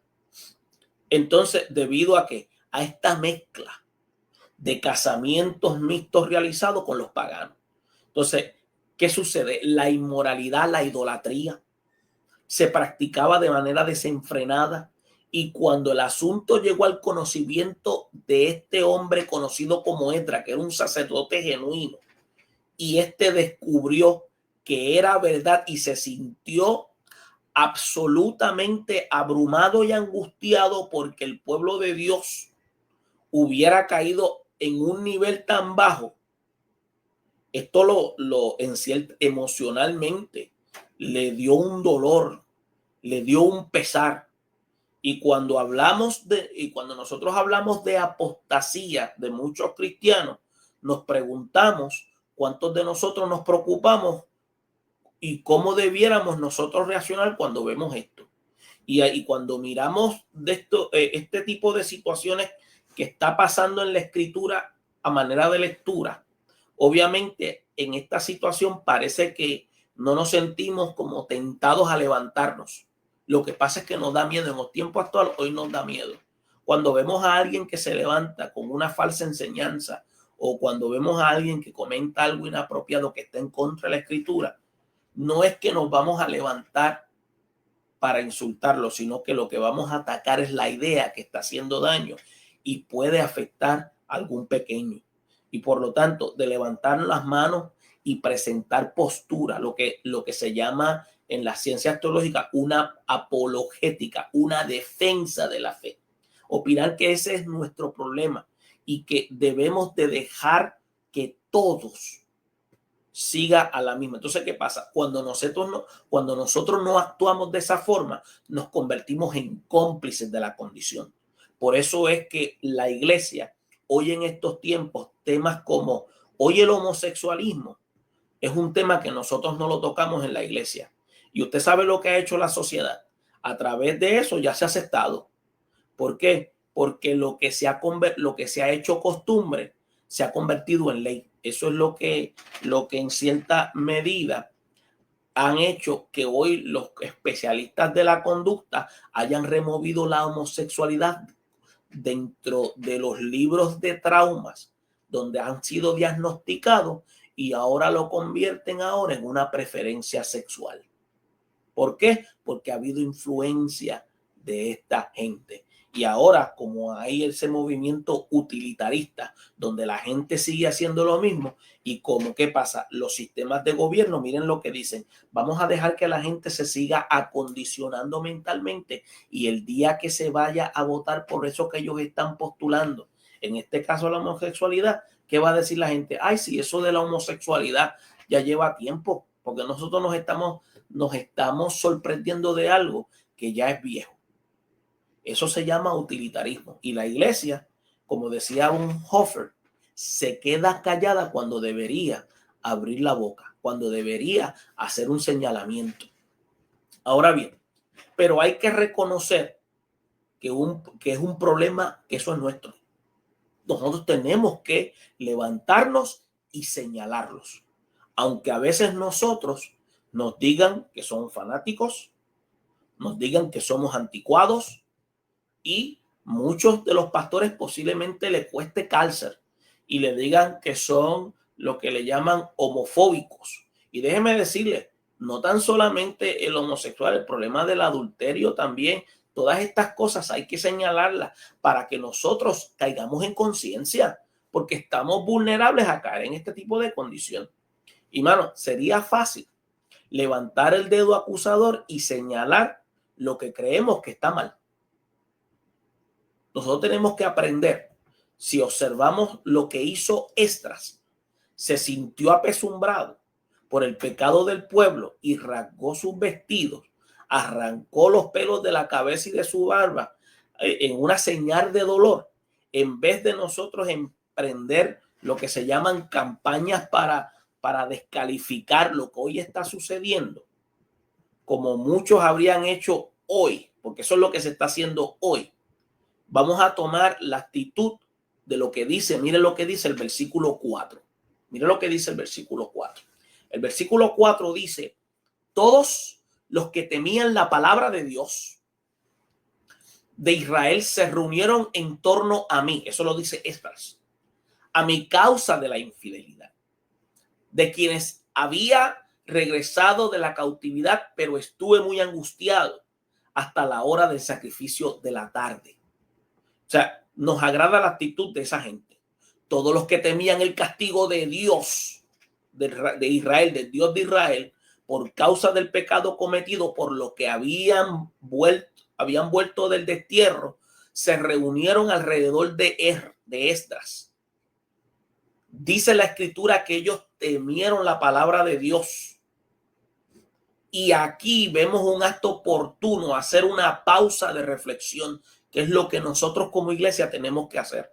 Entonces, debido a que a esta mezcla de casamientos mixtos realizados con los paganos. Entonces, ¿qué sucede? La inmoralidad, la idolatría se practicaba de manera desenfrenada, y cuando el asunto llegó al conocimiento de este hombre conocido como Esdras, que era un sacerdote genuino, y este descubrió que era verdad y se sintió absolutamente abrumado y angustiado porque el pueblo de Dios hubiera caído en un nivel tan bajo. Esto emocionalmente le dio un dolor, le dio un pesar. Y cuando nosotros hablamos de apostasía de muchos cristianos, nos preguntamos cuántos de nosotros nos preocupamos y cómo debiéramos nosotros reaccionar cuando vemos esto. Y cuando miramos de este tipo de situaciones que está pasando en la escritura a manera de lectura, obviamente en esta situación parece que no nos sentimos como tentados a levantarnos. Lo que pasa es que nos da miedo. En los tiempos actuales hoy nos da miedo. Cuando vemos a alguien que se levanta con una falsa enseñanza o cuando vemos a alguien que comenta algo inapropiado que está en contra de la escritura, no es que nos vamos a levantar para insultarlo, sino que lo que vamos a atacar es la idea que está haciendo daño y puede afectar a algún pequeño. Y por lo tanto, de levantar las manos y presentar postura, lo que se llama en la ciencia teológica una apologética, una defensa de la fe. Opinar que ese es nuestro problema y que debemos de dejar que todos siga a la misma. Entonces, ¿qué pasa? Cuando nosotros no actuamos de esa forma, nos convertimos en cómplices de la condición. Por eso es que la iglesia, hoy en estos tiempos, temas como hoy el homosexualismo es un tema que nosotros no lo tocamos en la iglesia. Y usted sabe lo que ha hecho la sociedad. A través de eso ya se ha aceptado. ¿Por qué? Porque lo que se ha hecho costumbre se ha convertido en ley. Eso es lo que en cierta medida han hecho que hoy los especialistas de la conducta hayan removido la homosexualidad dentro de los libros de traumas donde han sido diagnosticados y ahora lo convierten ahora en una preferencia sexual. ¿Por qué? Porque ha habido influencia de esta gente. Y ahora, como hay ese movimiento utilitarista, donde la gente sigue haciendo lo mismo, y como, ¿qué pasa? Los sistemas de gobierno, miren lo que dicen, vamos a dejar que la gente se siga acondicionando mentalmente y el día que se vaya a votar por eso que ellos están postulando, en este caso la homosexualidad, ¿qué va a decir la gente? Ay, sí, eso de la homosexualidad ya lleva tiempo, porque nosotros nos estamos sorprendiendo de algo que ya es viejo. Eso se llama utilitarismo. Y la iglesia, como decía Bonhoeffer, se queda callada cuando debería abrir la boca, cuando debería hacer un señalamiento. Ahora bien, pero hay que reconocer que es un problema que eso es nuestro. Nosotros tenemos que levantarnos y señalarlos. Aunque a veces nosotros nos digan que son fanáticos, nos digan que somos anticuados, y muchos de los pastores posiblemente le cueste cárcel y le digan que son lo que le llaman homofóbicos. Y déjeme decirle, no tan solamente el homosexual, el problema del adulterio también, todas estas cosas hay que señalarlas para que nosotros caigamos en conciencia, porque estamos vulnerables a caer en este tipo de condición. Y mano, sería fácil levantar el dedo acusador y señalar lo que creemos que está mal. Nosotros tenemos que aprender. Si observamos lo que hizo Esdras, se sintió apesumbrado por el pecado del pueblo y rasgó sus vestidos, arrancó los pelos de la cabeza y de su barba en una señal de dolor. En vez de nosotros emprender lo que se llaman campañas para descalificar lo que hoy está sucediendo, como muchos habrían hecho hoy, porque eso es lo que se está haciendo hoy. Vamos a tomar la actitud de lo que dice, mire lo que dice el versículo 4. Mire lo que dice el versículo 4. El versículo 4 dice, todos los que temían la palabra de Dios de Israel se reunieron en torno a mí. Eso lo dice Esdras. A mi causa de la infidelidad. De quienes había regresado de la cautividad, pero estuve muy angustiado hasta la hora del sacrificio de la tarde. O sea, nos agrada la actitud de esa gente. Todos los que temían el castigo de Dios, de Israel, del Dios de Israel, por causa del pecado cometido, por lo que habían vuelto del destierro, se reunieron alrededor de Esdras. Dice la escritura que ellos temieron la palabra de Dios. Y aquí vemos un acto oportuno, hacer una pausa de reflexión, que es lo que nosotros como iglesia tenemos que hacer.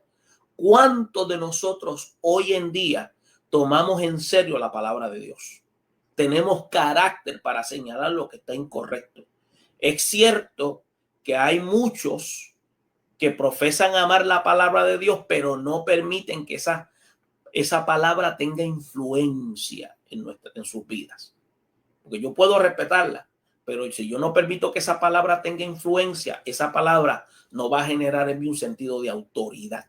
¿Cuántos de nosotros hoy en día tomamos en serio la palabra de Dios? Tenemos carácter para señalar lo que está incorrecto. Es cierto que hay muchos que profesan amar la palabra de Dios, pero no permiten que esa palabra tenga influencia en sus vidas. Porque yo puedo respetarla, pero si yo no permito que esa palabra tenga influencia, esa palabra no va a generar en mí un sentido de autoridad.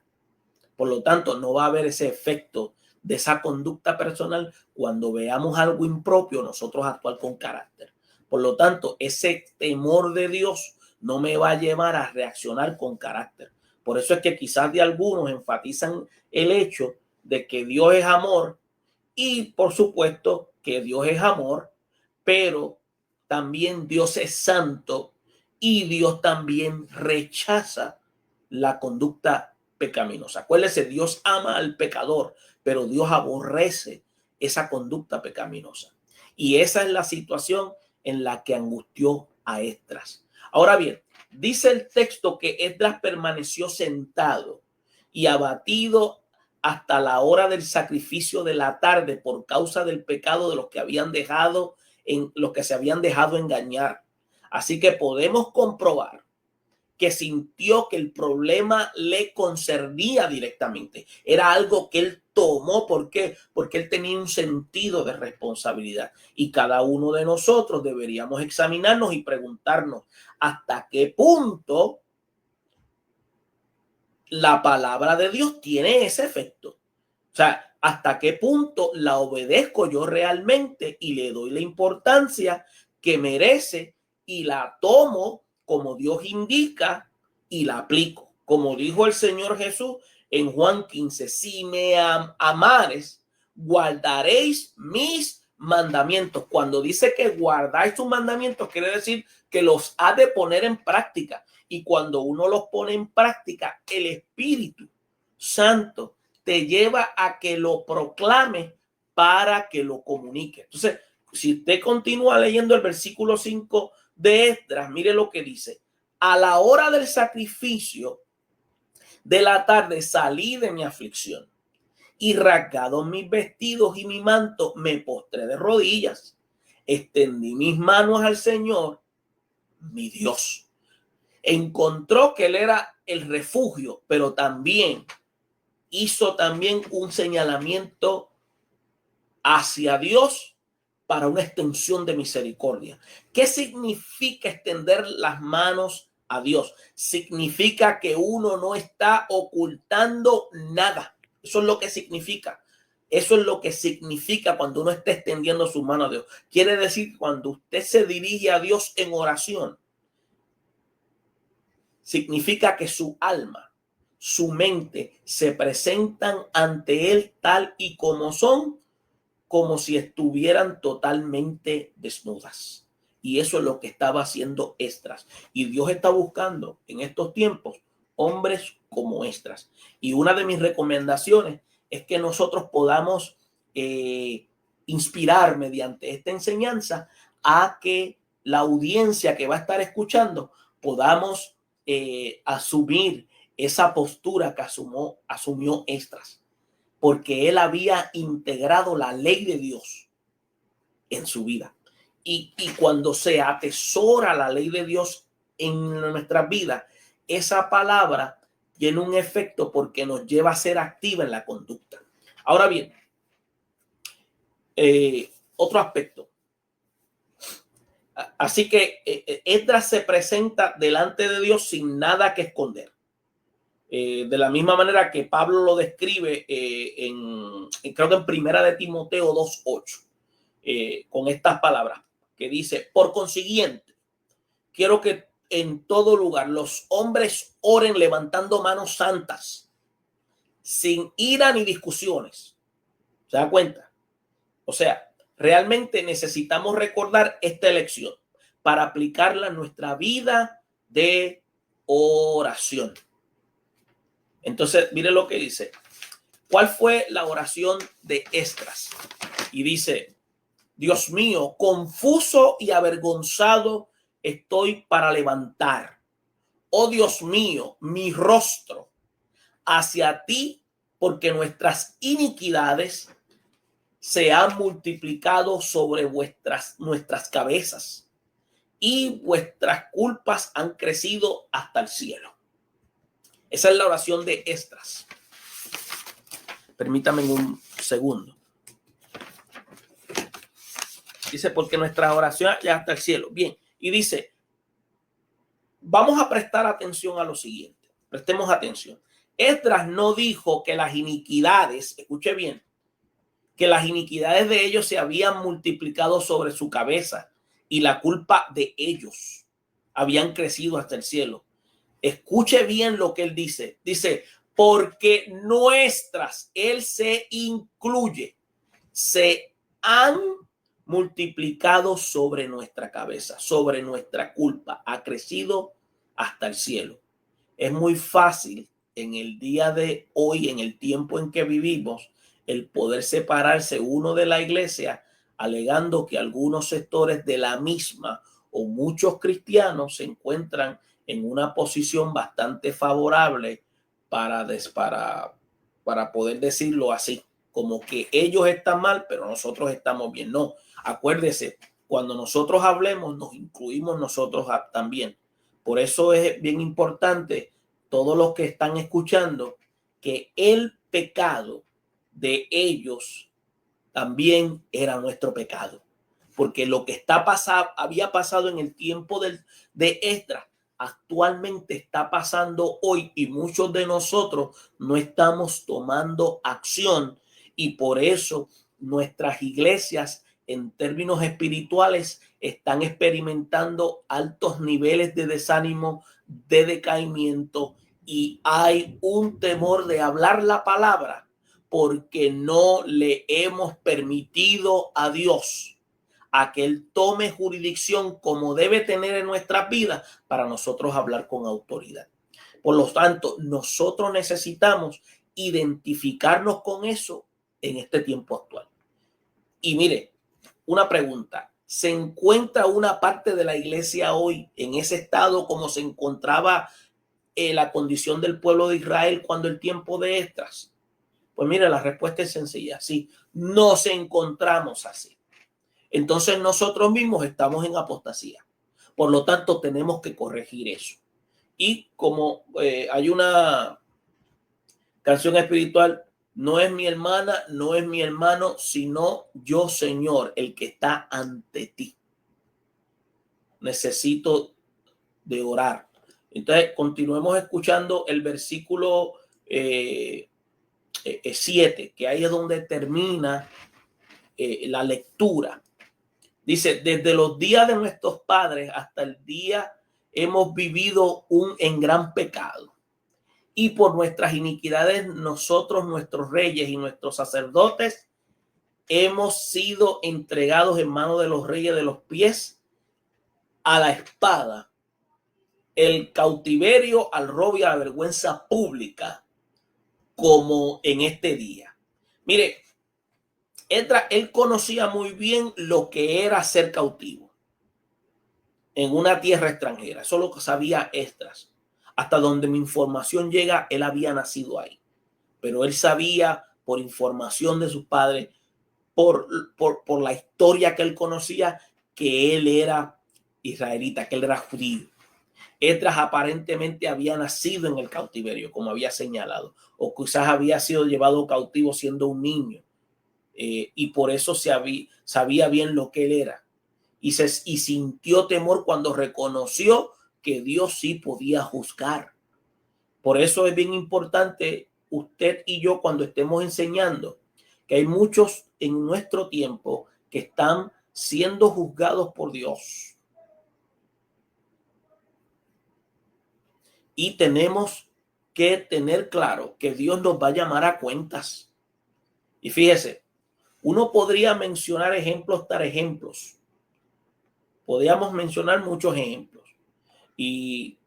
Por lo tanto, no va a haber ese efecto de esa conducta personal cuando veamos algo impropio, nosotros actuar con carácter. Por lo tanto, ese temor de Dios no me va a llevar a reaccionar con carácter. Por eso es que quizás de algunos enfatizan el hecho de que Dios es amor y por supuesto que Dios es amor, pero también Dios es santo y Dios también rechaza la conducta pecaminosa. Acuérdese, Dios ama al pecador, pero Dios aborrece esa conducta pecaminosa. Y esa es la situación en la que angustió a Esdras. Ahora bien, dice el texto que Esdras permaneció sentado y abatido hasta la hora del sacrificio de la tarde por causa del pecado de los que habían dejado los que se habían dejado engañar. Así que podemos comprobar que sintió que el problema le concernía directamente. Era algo que él tomó. ¿Por qué? Porque él tenía un sentido de responsabilidad. Y cada uno de nosotros deberíamos examinarnos y preguntarnos hasta qué punto la palabra de Dios tiene ese efecto. O sea, hasta qué punto la obedezco yo realmente y le doy la importancia que merece y la tomo como Dios indica y la aplico. Como dijo el Señor Jesús en Juan 15, si me amares, guardaréis mis mandamientos. Cuando dice que guardáis tus mandamientos, quiere decir que los ha de poner en práctica. Y cuando uno los pone en práctica, el Espíritu Santo te lleva a que lo proclame para que lo comunique. Entonces, si usted continúa leyendo el versículo 5 de Esdras, mire lo que dice. A la hora del sacrificio de la tarde salí de mi aflicción y rasgados mis vestidos y mi manto, me postré de rodillas. Extendí mis manos al Señor, mi Dios. Encontró que él era el refugio, pero también hizo también un señalamiento hacia Dios para una extensión de misericordia. ¿Qué significa extender las manos a Dios? Significa que uno no está ocultando nada. Eso es lo que significa. Eso es lo que significa cuando uno está extendiendo su mano a Dios. Quiere decir, cuando usted se dirige a Dios en oración, significa que su alma, su mente se presentan ante él tal y como son, como si estuvieran totalmente desnudas. Y eso es lo que estaba haciendo Esdras. Y Dios está buscando en estos tiempos hombres como Esdras. Y una de mis recomendaciones es que nosotros podamos inspirar mediante esta enseñanza a que la audiencia que va a estar escuchando podamos asumir esa postura que asumió Esdras, porque él había integrado la ley de Dios en su vida. Y cuando se atesora la ley de Dios en nuestras vidas, esa palabra tiene un efecto porque nos lleva a ser activa en la conducta. Ahora bien, otro aspecto. Así que Esdras se presenta delante de Dios sin nada que esconder. De la misma manera que Pablo lo describe creo que en Primera de Timoteo 2:8, con estas palabras que dice: por consiguiente, quiero que en todo lugar los hombres oren levantando manos santas, sin ira ni discusiones. ¿Se da cuenta? O sea, realmente necesitamos recordar esta lección para aplicarla a nuestra vida de oración. Entonces, mire lo que dice. ¿Cuál fue la oración de Esdras? Y dice, Dios mío, confuso y avergonzado estoy para levantar, oh Dios mío, mi rostro hacia ti, porque nuestras iniquidades se han multiplicado sobre nuestras cabezas y vuestras culpas han crecido hasta el cielo. Esa es la oración de Esdras. Permítame un segundo. Dice, porque nuestra oración ya hasta el cielo. Bien, y dice, vamos a prestar atención a lo siguiente. Prestemos atención. Esdras no dijo que las iniquidades, escuche bien, que las iniquidades de ellos se habían multiplicado sobre su cabeza y la culpa de ellos habían crecido hasta el cielo. Escuche bien lo que él dice. Dice, porque nuestras, él se incluye, se han multiplicado sobre nuestra cabeza, sobre nuestra culpa, ha crecido hasta el cielo. Es muy fácil en el día de hoy, en el tiempo en que vivimos, el poder separarse uno de la iglesia, alegando que algunos sectores de la misma o muchos cristianos se encuentran en una posición bastante favorable para poder decirlo así, como que ellos están mal, pero nosotros estamos bien. No, acuérdese, cuando nosotros hablemos, nos incluimos nosotros también. Por eso es bien importante, todos los que están escuchando, que el pecado de ellos también era nuestro pecado. Porque lo que había pasado en el tiempo de Esdras, actualmente está pasando hoy y muchos de nosotros no estamos tomando acción y por eso nuestras iglesias en términos espirituales están experimentando altos niveles de desánimo, de decaimiento y hay un temor de hablar la palabra porque no le hemos permitido a Dios a que Él tome jurisdicción como debe tener en nuestras vidas para nosotros hablar con autoridad. Por lo tanto, nosotros necesitamos identificarnos con eso en este tiempo actual. Y mire, una pregunta. ¿Se encuentra una parte de la iglesia hoy en ese estado como se encontraba la condición del pueblo de Israel cuando el tiempo de Esdras? Pues mire, la respuesta es sencilla. Sí, nos encontramos así. Entonces nosotros mismos estamos en apostasía. Por lo tanto, tenemos que corregir eso. Y como hay una canción espiritual, no es mi hermana, no es mi hermano, sino yo, Señor, el que está ante ti. Necesito de orar. Entonces, continuemos escuchando el versículo 7, que ahí es donde termina la lectura. Dice, desde los días de nuestros padres hasta el día hemos vivido en gran pecado. Y por nuestras iniquidades nosotros, nuestros reyes y nuestros sacerdotes, hemos sido entregados en manos de los reyes de los pies a la espada, el cautiverio, al robo y a la vergüenza pública, como en este día. Mire, él conocía muy bien lo que era ser cautivo en una tierra extranjera. Eso lo sabía Esdras. Hasta donde mi información llega, él había nacido ahí. Pero él sabía por información de sus padres, por la historia que él conocía, que él era israelita, que él era judío. Esdras aparentemente había nacido en el cautiverio, como había señalado, o quizás había sido llevado cautivo siendo un niño. Y por eso sabía bien lo que él era y sintió temor cuando reconoció que Dios sí podía juzgar. Por eso es bien importante usted y yo cuando estemos enseñando que hay muchos en nuestro tiempo que están siendo juzgados por Dios y tenemos que tener claro que Dios nos va a llamar a cuentas. Y fíjese, uno podría mencionar ejemplos tras ejemplos. Podríamos mencionar muchos ejemplos. Y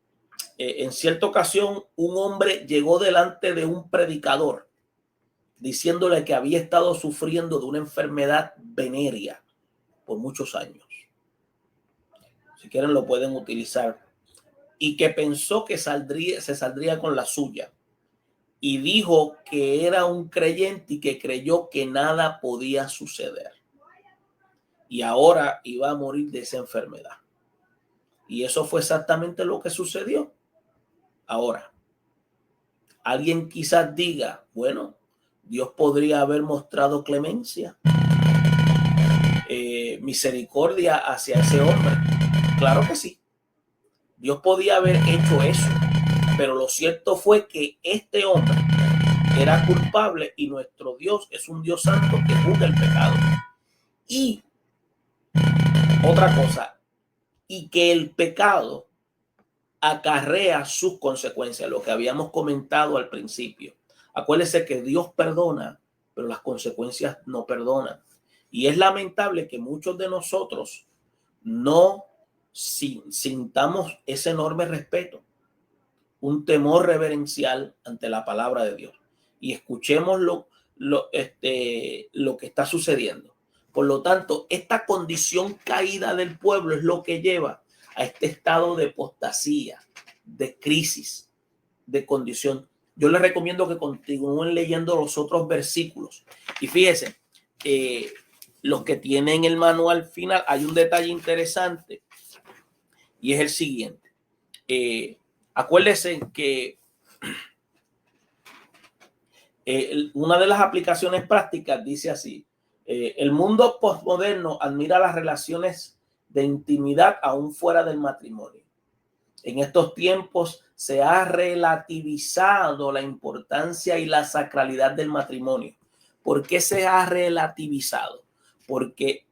en cierta ocasión, un hombre llegó delante de un predicador diciéndole que había estado sufriendo de una enfermedad venérea, por muchos años. Si quieren lo pueden utilizar. Y que pensó que se saldría con la suya. Y dijo que era un creyente y que creyó que nada podía suceder. Y ahora iba a morir de esa enfermedad. Y eso fue exactamente lo que sucedió. Ahora, alguien quizás diga, bueno, Dios podría haber mostrado clemencia, misericordia hacia ese hombre. Claro que sí. Dios podía haber hecho eso. Pero lo cierto fue que este hombre era culpable y nuestro Dios es un Dios santo que juzga el pecado. Y otra cosa, y que el pecado acarrea sus consecuencias, lo que habíamos comentado al principio. Acuérdese que Dios perdona, pero las consecuencias no perdonan. Y es lamentable que muchos de nosotros no sintamos ese enorme respeto, un temor reverencial ante la palabra de Dios y escuchemos lo que está sucediendo. Por lo tanto, esta condición caída del pueblo es lo que lleva a este estado de apostasía, de crisis, de condición. Yo les recomiendo que continúen leyendo los otros versículos. Y fíjense, los que tienen el manual final, hay un detalle interesante y es el siguiente. Acuérdense que una de las aplicaciones prácticas dice así: el mundo postmoderno admira las relaciones de intimidad aún fuera del matrimonio. En estos tiempos se ha relativizado la importancia y la sacralidad del matrimonio. ¿Por qué se ha relativizado? Porque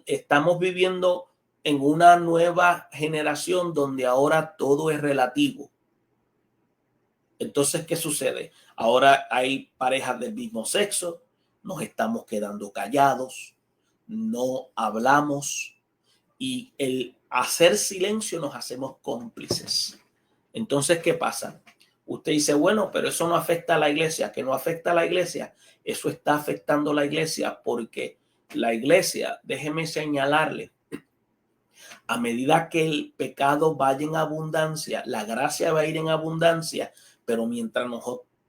estamos viviendo en una nueva generación donde ahora todo es relativo. Entonces, ¿qué sucede? Ahora hay parejas del mismo sexo, nos estamos quedando callados, no hablamos y el hacer silencio nos hacemos cómplices. Entonces, ¿qué pasa? Usted dice, bueno, pero eso no afecta a la iglesia. ¿Que no afecta a la iglesia? Eso está afectando a la iglesia porque la iglesia, déjeme señalarle, a medida que el pecado vaya en abundancia, la gracia va a ir en abundancia, pero mientras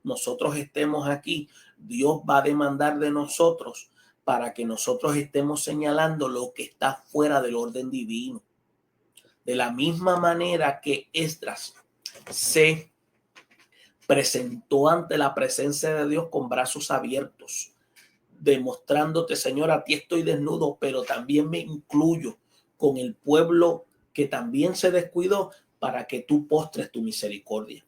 nosotros estemos aquí, Dios va a demandar de nosotros para que nosotros estemos señalando lo que está fuera del orden divino. De la misma manera que Esdras se presentó ante la presencia de Dios con brazos abiertos, demostrándote, Señor, a ti estoy desnudo, pero también me incluyo con el pueblo que también se descuidó para que tú postres tu misericordia.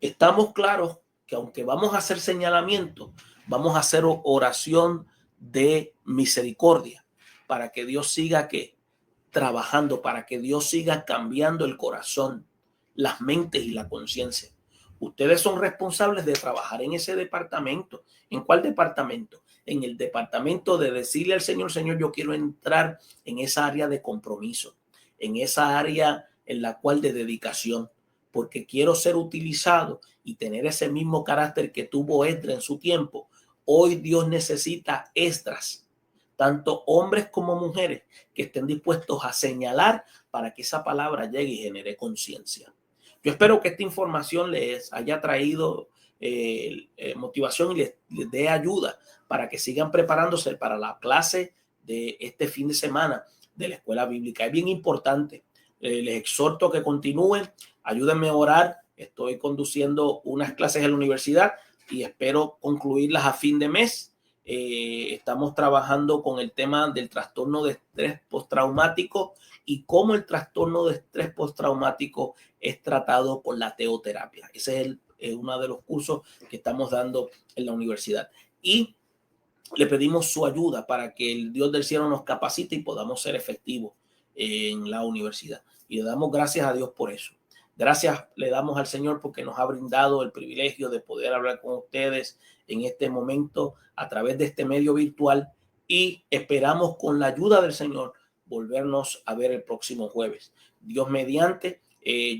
Estamos claros que aunque vamos a hacer señalamiento, vamos a hacer oración de misericordia para que Dios siga trabajando, para que Dios siga cambiando el corazón, las mentes y la conciencia. Ustedes son responsables de trabajar en ese departamento. ¿En cuál departamento? En el departamento de decirle al Señor, Señor, yo quiero entrar en esa área de compromiso, en esa área en la cual de dedicación, porque quiero ser utilizado y tener ese mismo carácter que tuvo Esdras en su tiempo. Hoy Dios necesita Esdras, tanto hombres como mujeres, que estén dispuestos a señalar para que esa palabra llegue y genere conciencia. Yo espero que esta información les haya traído motivación y les dé ayuda para que sigan preparándose para la clase de este fin de semana de la escuela bíblica. Es bien importante. Les exhorto a que continúen. Ayúdenme a orar. Estoy conduciendo unas clases en la universidad y espero concluirlas a fin de mes. Estamos trabajando con el tema del trastorno de estrés postraumático y cómo el trastorno de estrés postraumático es tratado con la teoterapia. Ese es uno de los cursos que estamos dando en la universidad. Y le pedimos su ayuda para que el Dios del cielo nos capacite y podamos ser efectivos en la universidad. Y le damos gracias a Dios por eso. Gracias le damos al Señor porque nos ha brindado el privilegio de poder hablar con ustedes en este momento a través de este medio virtual y esperamos con la ayuda del Señor volvernos a ver el próximo jueves. Dios mediante,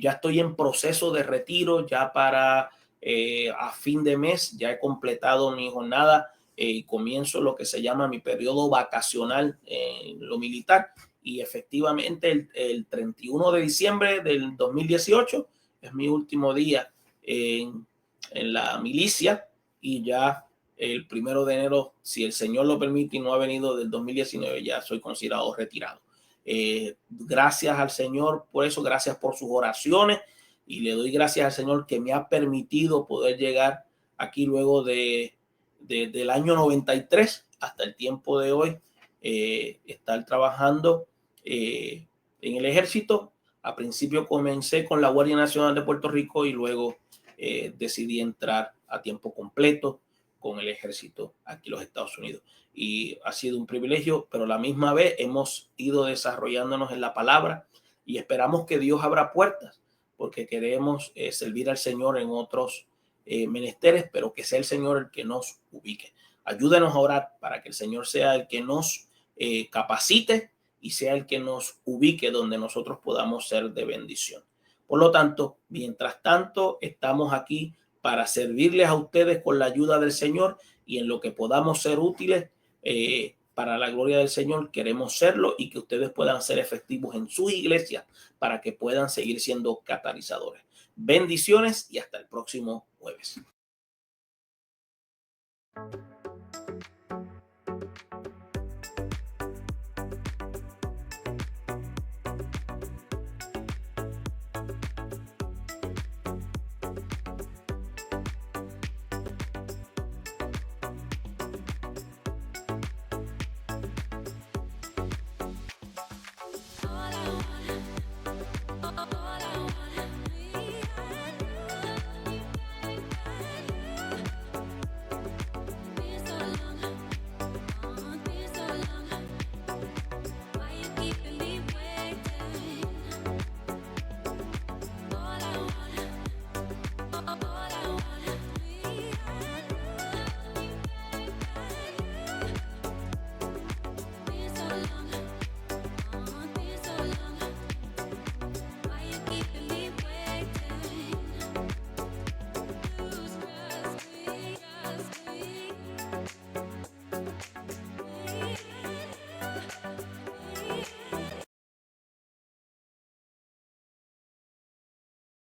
ya estoy en proceso de retiro ya para a fin de mes, ya he completado mi jornada y comienzo lo que se llama mi periodo vacacional en lo militar. Y efectivamente el 31 de diciembre del 2018 es mi último día en la milicia, y ya el 1 de enero, si el Señor lo permite y no ha venido del 2019, ya soy considerado retirado. Gracias al Señor por eso, gracias por sus oraciones, y le doy gracias al Señor que me ha permitido poder llegar aquí luego del año 93 hasta el tiempo de hoy, estar trabajando en el ejército. A principio comencé con la Guardia Nacional de Puerto Rico y luego decidí entrar a tiempo completo con el ejército aquí en los Estados Unidos. Y ha sido un privilegio, pero a la misma vez hemos ido desarrollándonos en la palabra y esperamos que Dios abra puertas, porque queremos servir al Señor en otros menesteres, pero que sea el Señor el que nos ubique. Ayúdenos a orar para que el Señor sea el que nos capacite y sea el que nos ubique donde nosotros podamos ser de bendición. Por lo tanto, mientras tanto, estamos aquí para servirles a ustedes con la ayuda del Señor, y en lo que podamos ser útiles para la gloria del Señor, queremos serlo, y que ustedes puedan ser efectivos en sus iglesias para que puedan seguir siendo catalizadores. Bendiciones y hasta el próximo jueves.